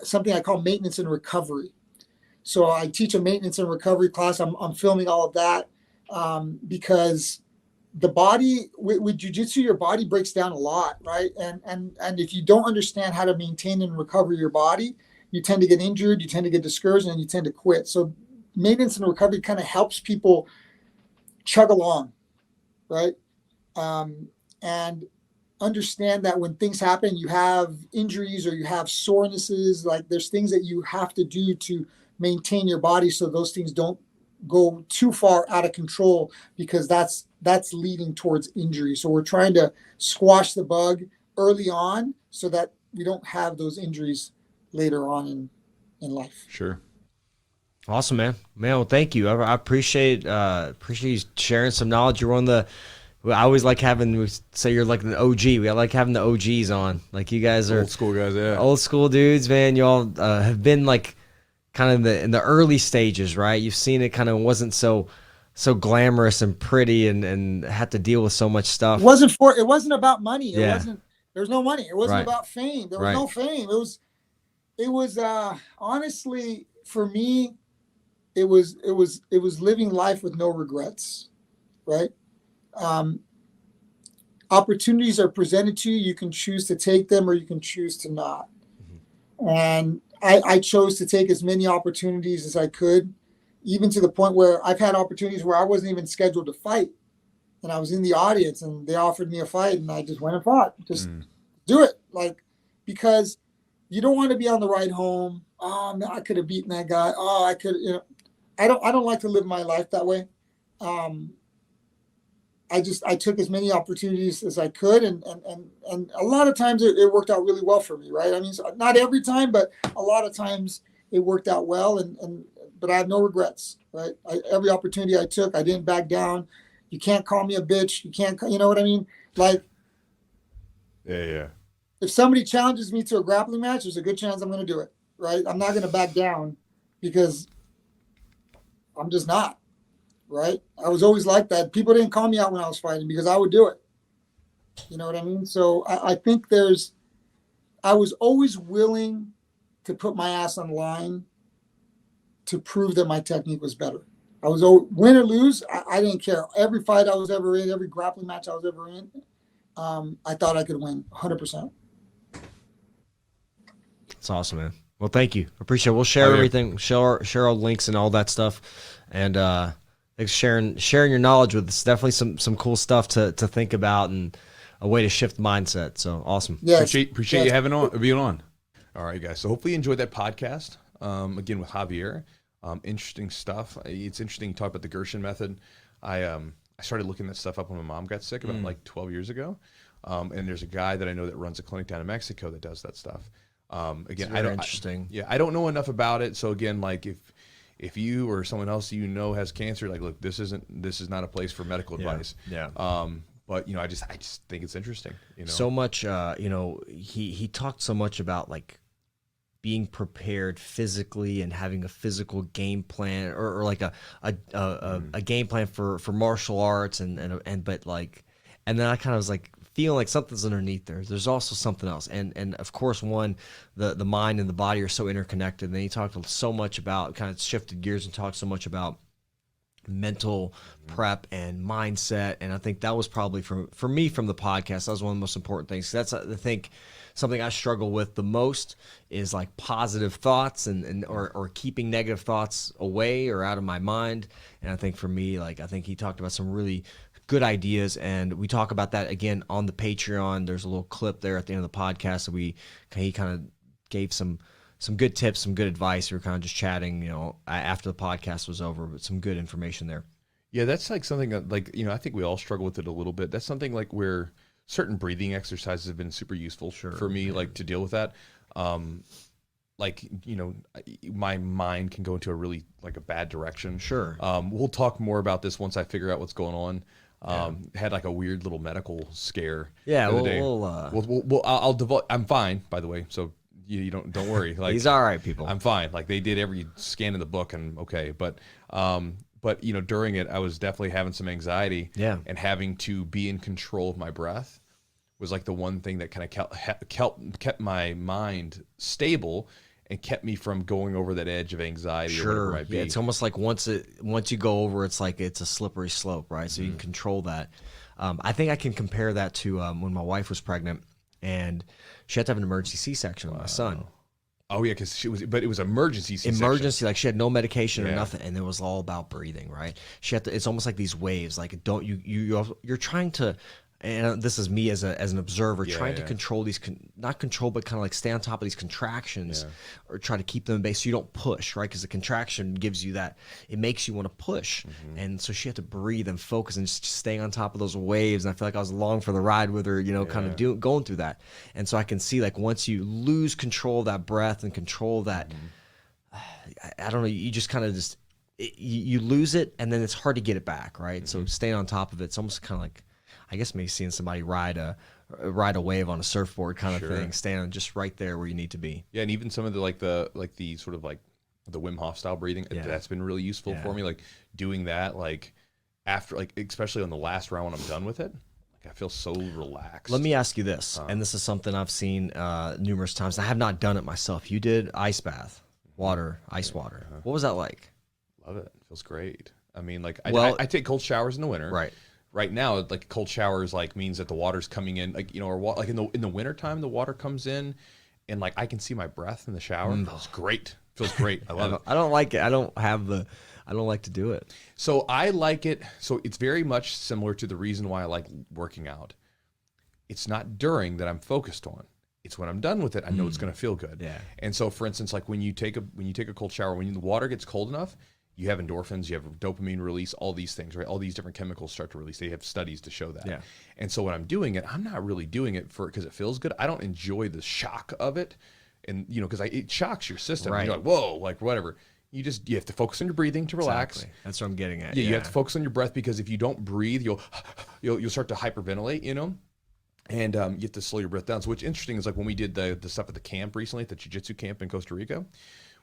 something I call maintenance and recovery. So I teach a maintenance and recovery class. I'm filming all of that because the body with jiu-jitsu, your body breaks down a lot, right? And if you don't understand how to maintain and recover your body, you tend to get injured, you tend to get discouraged, and you tend to quit. So maintenance and recovery kind of helps people chug along, right? And understand that when things happen, you have injuries or you have sorenesses, like there's things that you have to do to maintain your body so those things don't go too far out of control, because that's leading towards injury. So we're trying to squash the bug early on so that we don't have those injuries later on in life. Sure. Awesome, man. Well, thank you. I appreciate you sharing some knowledge. You're one of the, I always like having, we say you're like an OG. We like having the OGs on. Like you guys are old school guys, yeah. Old school dudes, man. Y'all have been like kind of in the early stages, right? You've seen it kind of wasn't so glamorous and pretty and had to deal with so much stuff. It wasn't about money. There was no money. It wasn't about fame. There was no fame. It was honestly, for me, it was living life with no regrets, right? Opportunities are presented to you. You can choose to take them or you can choose to not. Mm-hmm. And I chose to take as many opportunities as I could, even to the point where I've had opportunities where I wasn't even scheduled to fight. And I was in the audience and they offered me a fight and I just went and fought. Just do it. Like, because you don't want to be on the ride home. Oh, man, I could have beaten that guy. Oh, I could, I don't like to live my life that way. I took as many opportunities as I could, and a lot of times it worked out really well for me, right? I mean, not every time, but a lot of times it worked out well, but I have no regrets, right? Every opportunity I took, I didn't back down. You can't call me a bitch. You can't, you know what I mean? Like, yeah. If somebody challenges me to a grappling match, there's a good chance I'm going to do it, right? I'm not going to back down because I'm just not. Right? I was always like that. People didn't call me out when I was fighting because I would do it. You know what I mean? So I think I was always willing to put my ass on the line to prove that my technique was better. I was win or lose. I didn't care. Every fight I was ever in, every grappling match I was ever in, I thought I could win 100%. That's awesome, man. Well, thank you. Appreciate it. We'll share everything, share our links and all that stuff. And, thanks for sharing your knowledge with us. Definitely some cool stuff to think about and a way to shift mindset. So awesome. Yeah. Appreciate you being on. All right, guys. So hopefully you enjoyed that podcast. Again, with Javier. Interesting stuff. It's interesting you talk about the Gershon Method. I started looking that stuff up when my mom got sick about like 12 years ago. And there's a guy that I know that runs a clinic down in Mexico that does that stuff. Again, interesting. I don't know enough about it. So again, like if you or someone else has cancer, like, look, this is not a place for medical advice. Yeah. But I just think it's interesting. So much. He talked so much about like being prepared physically and having a physical game plan or like a game plan for martial arts and then I kind of was like feeling like something's underneath there. There's also something else. And of course, the mind and the body are so interconnected. And then he talked so much about, kind of shifted gears and talked so much about mental prep and mindset. And I think that was probably for me from the podcast, that was one of the most important things. That's, I think, something I struggle with the most is like positive thoughts or keeping negative thoughts away or out of my mind. And I think for me, like, I think he talked about some really good ideas, and we talk about that again on the Patreon. There's a little clip there at the end of the podcast that he kind of gave some good tips, some good advice. We were kind of just chatting, after the podcast was over, but some good information there. Yeah, that's like something that, like, I think we all struggle with it a little bit. That's something like where certain breathing exercises have been super useful for me, like to deal with that. My mind can go into a really like a bad direction. Sure. We'll talk more about this once I figure out what's going on. Had like a weird little medical scare. Yeah, I'll divulge. I'm fine, by the way. So you don't worry. Like, he's all right, people. I'm fine. Like, they did every scan in the book and okay, but during it, I was definitely having some anxiety. Yeah, and having to be in control of my breath was like the one thing that kind of kept my mind stable and kept me from going over that edge of anxiety. Or whatever it might be. Yeah, it's almost like once you go over, it's like it's a slippery slope, right? So you can control that. I think I can compare that to when my wife was pregnant and she had to have an emergency C-section with my son. Oh yeah, because it was emergency C-section. Emergency, like she had no medication or nothing, and it was all about breathing, right? She had to. It's almost like these waves. Like you're trying to and this is me as an observer trying to control these, not control, but kind of like stay on top of these contractions or try to keep them in base so you don't push, right? Because the contraction gives you that, it makes you want to push. And so she had to breathe and focus and just stay on top of those waves. And I feel like I was along for the ride with her, you know, kind of going through that. And so I can see, like, once you lose control of that breath and control of that, I don't know, you just kind of just, you lose it and then it's hard to get it back, right? So staying on top of it's almost kind of like, I guess maybe seeing somebody ride a wave on a surfboard kind of thing, standing just right there where you need to be. Yeah, and even some of the sort of like the Wim Hof style breathing, that's been really useful for me. Like doing that, like after, like especially on the last round when I'm done with it, like I feel so relaxed. Let me ask you this, and this is something I've seen numerous times. I have not done it myself. You did ice bath, ice water. What was that like? Love it. It feels great. I mean, like I take cold showers in the winter. Right. Right now, like cold showers, like means that the water's coming in, like, you know, or like in the wintertime, the water comes in, and like I can see my breath in the shower. Feels great. Feels great. I love it. I don't like it. I don't like to do it. So I like it. So it's very much similar to the reason why I like working out. It's not during that I'm focused on. It's when I'm done with it, I know it's going to feel good. Yeah. And so, for instance, like when you take a cold shower, when the water gets cold enough, you have endorphins, you have dopamine release, all these things, right? All these different chemicals start to release. They have studies to show that. Yeah. And so when I'm doing it, I'm not really doing it because it feels good. I don't enjoy the shock of it. And, you know, because it shocks your system. Right. You're like, whoa, like whatever. You have to focus on your breathing to relax. Exactly. That's what I'm getting at. Yeah, you have to focus on your breath, because if you don't breathe, you'll start to hyperventilate, you know? And you have to slow your breath down. So what's interesting is, like, when we did the stuff at the camp recently, at the Jiu-Jitsu camp in Costa Rica,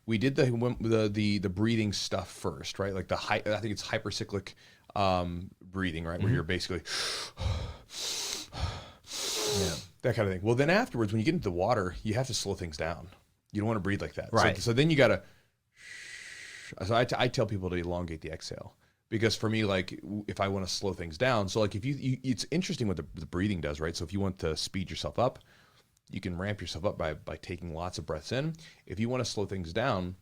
we did the breathing stuff first, right? Like I think it's hypercyclic breathing, right? Where you're basically that kind of thing. Well, then afterwards, when you get into the water, you have to slow things down. You don't want to breathe like that. Right. So then you got to. So I tell people to elongate the exhale, because for me, like, if I want to slow things down, so like if you it's interesting what the breathing does, right? So if you want to speed yourself up, you can ramp yourself up by taking lots of breaths in. If you want to slow things down,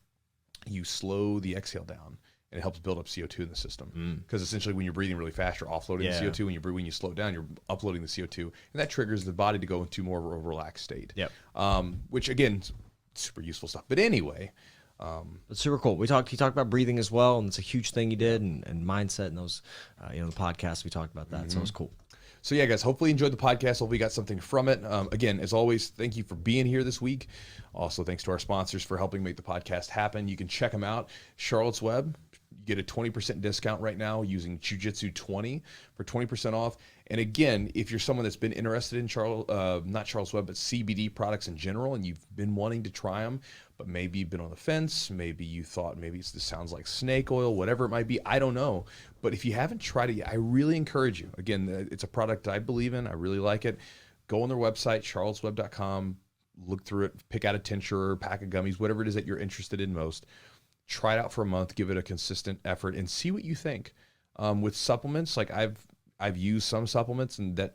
you slow the exhale down, and it helps build up CO2 in the system. Because essentially, when you're breathing really fast, you're offloading the CO2. When you slow down, you're uploading the CO2, and that triggers the body to go into more of a relaxed state. Yep. Which again, super useful stuff. But anyway, it's super cool. He talked about breathing as well, and it's a huge thing he did, and mindset, and those, the podcast we talked about that. So it was cool. So yeah, guys, hopefully you enjoyed the podcast. Hopefully you got something from it. Again, as always, thank you for being here this week. Also, thanks to our sponsors for helping make the podcast happen. You can check them out. Charlotte's Web, you get a 20% discount right now using Jiu-Jitsu 20 for 20% off. And again, if you're someone that's been interested in not Charlotte's Web, but CBD products in general, and you've been wanting to try them, but maybe you've been on the fence, maybe you thought maybe this sounds like snake oil, whatever it might be, I don't know. But if you haven't tried it yet, I really encourage you. Again, it's a product I believe in. I really like it. Go on their website, charlottesweb.com, look through it, pick out a tincture, pack of gummies, whatever it is that you're interested in most. Try it out for a month, give it a consistent effort, and see what you think. With supplements, like I've used some supplements, and that,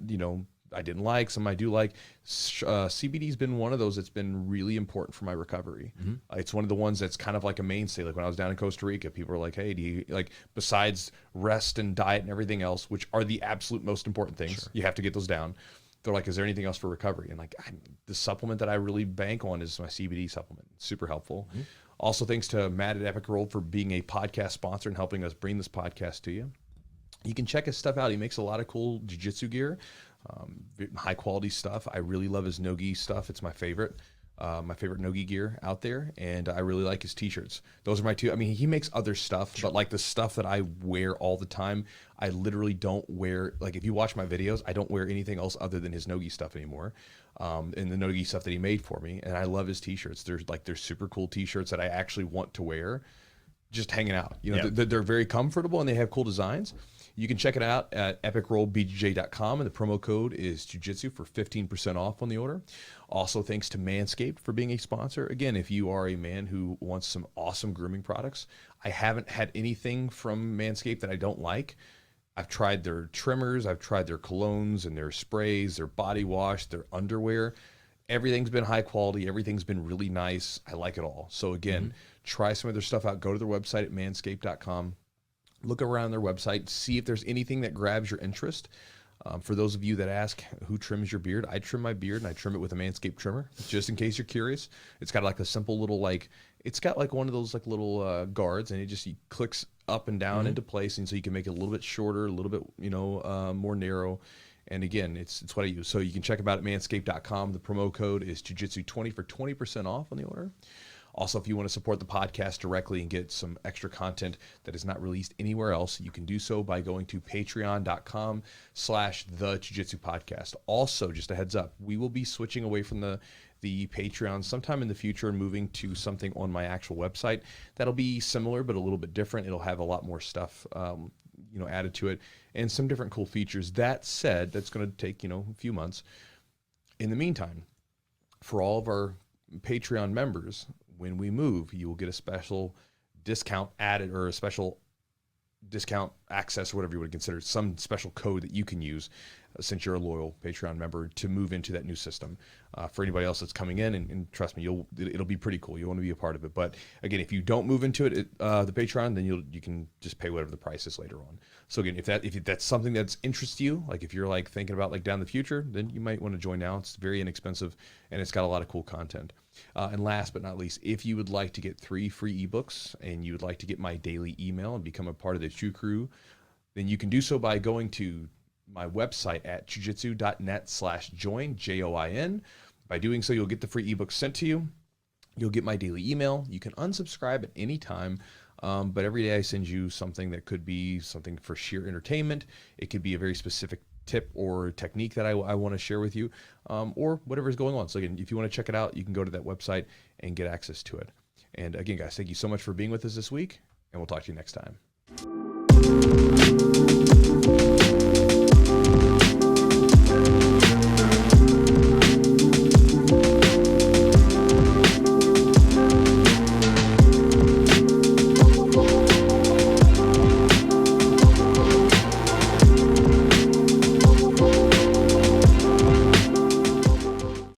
I didn't like, some I do like. CBD's been one of those that's been really important for my recovery. It's one of the ones that's kind of like a mainstay. Like when I was down in Costa Rica, people were like, hey, do you, like, besides rest and diet and everything else, which are the absolute most important things, you have to get those down. They're like, is there anything else for recovery? And like, the supplement that I really bank on is my CBD supplement. Super helpful. Also, thanks to Matt at Epic Roll for being a podcast sponsor and helping us bring this podcast to you. You can check his stuff out. He makes a lot of cool jiu-jitsu gear, high quality stuff. I really love his no-gi stuff. It's my favorite no-gi gear out there. And I really like his t-shirts. Those are my two. I mean, he makes other stuff, but like the stuff that I wear all the time, I literally don't wear, like if you watch my videos, I don't wear anything else other than his no-gi stuff anymore. And the no-gi stuff that he made for me. And I love his t-shirts. They're super cool t-shirts that I actually want to wear just hanging out. They're very comfortable and they have cool designs. You can check it out at epicrollbjj.com, and the promo code is Jiu-Jitsu for 15% off on the order. Also, thanks to Manscaped for being a sponsor. Again, if you are a man who wants some awesome grooming products, I haven't had anything from Manscaped that I don't like. I've tried their trimmers, I've tried their colognes and their sprays, their body wash, their underwear. Everything's been high quality. Everything's been really nice. I like it all. So again, try some of their stuff out. Go to their website at manscaped.com. Look around their website, see if there's anything that grabs your interest. For those of you that ask who trims your beard, I trim my beard and I trim it with a Manscaped trimmer, just in case you're curious. It's got like a simple little it's got like one of those like little guards, and it just clicks up and down into place, and so you can make it a little bit shorter, a little bit more narrow. And again, it's what I use. So you can check them out at manscaped.com. The promo code is Jiu-Jitsu20 for 20% off on the order. Also, if you want to support the podcast directly and get some extra content that is not released anywhere else, you can do so by going to patreon.com/the Jiu-Jitsu podcast. Also, just a heads up, we will be switching away from the Patreon sometime in the future and moving to something on my actual website that'll be similar but a little bit different. It'll have a lot more stuff added to it and some different cool features. That said, that's going to take a few months. In the meantime, for all of our Patreon members, when we move, you will get a special discount added, or a special discount access, or whatever you would consider, some special code that you can use since you're a loyal Patreon member to move into that new system. For anybody else that's coming in, and trust me, it'll be pretty cool. You'll want to be a part of it. But again, if you don't move into it, the Patreon, then you can just pay whatever the price is later on. So again, if that's something that's interests you, like if you're like thinking about like down the future, then you might want to join now. It's very inexpensive and it's got a lot of cool content. And last but not least, if you would like to get 3 free ebooks and you would like to get my daily email and become a part of the Chew Crew, then you can do so by going to my website at chewjitsu.net/join, JOIN. By doing so, you'll get the free ebook sent to you. You'll get my daily email. You can unsubscribe at any time, but every day I send you something that could be something for sheer entertainment. It could be a very specific tip or technique that I want to share with you, or whatever is going on. So again, if you want to check it out, you can go to that website and get access to it. And again, guys, thank you so much for being with us this week, and we'll talk to you next time.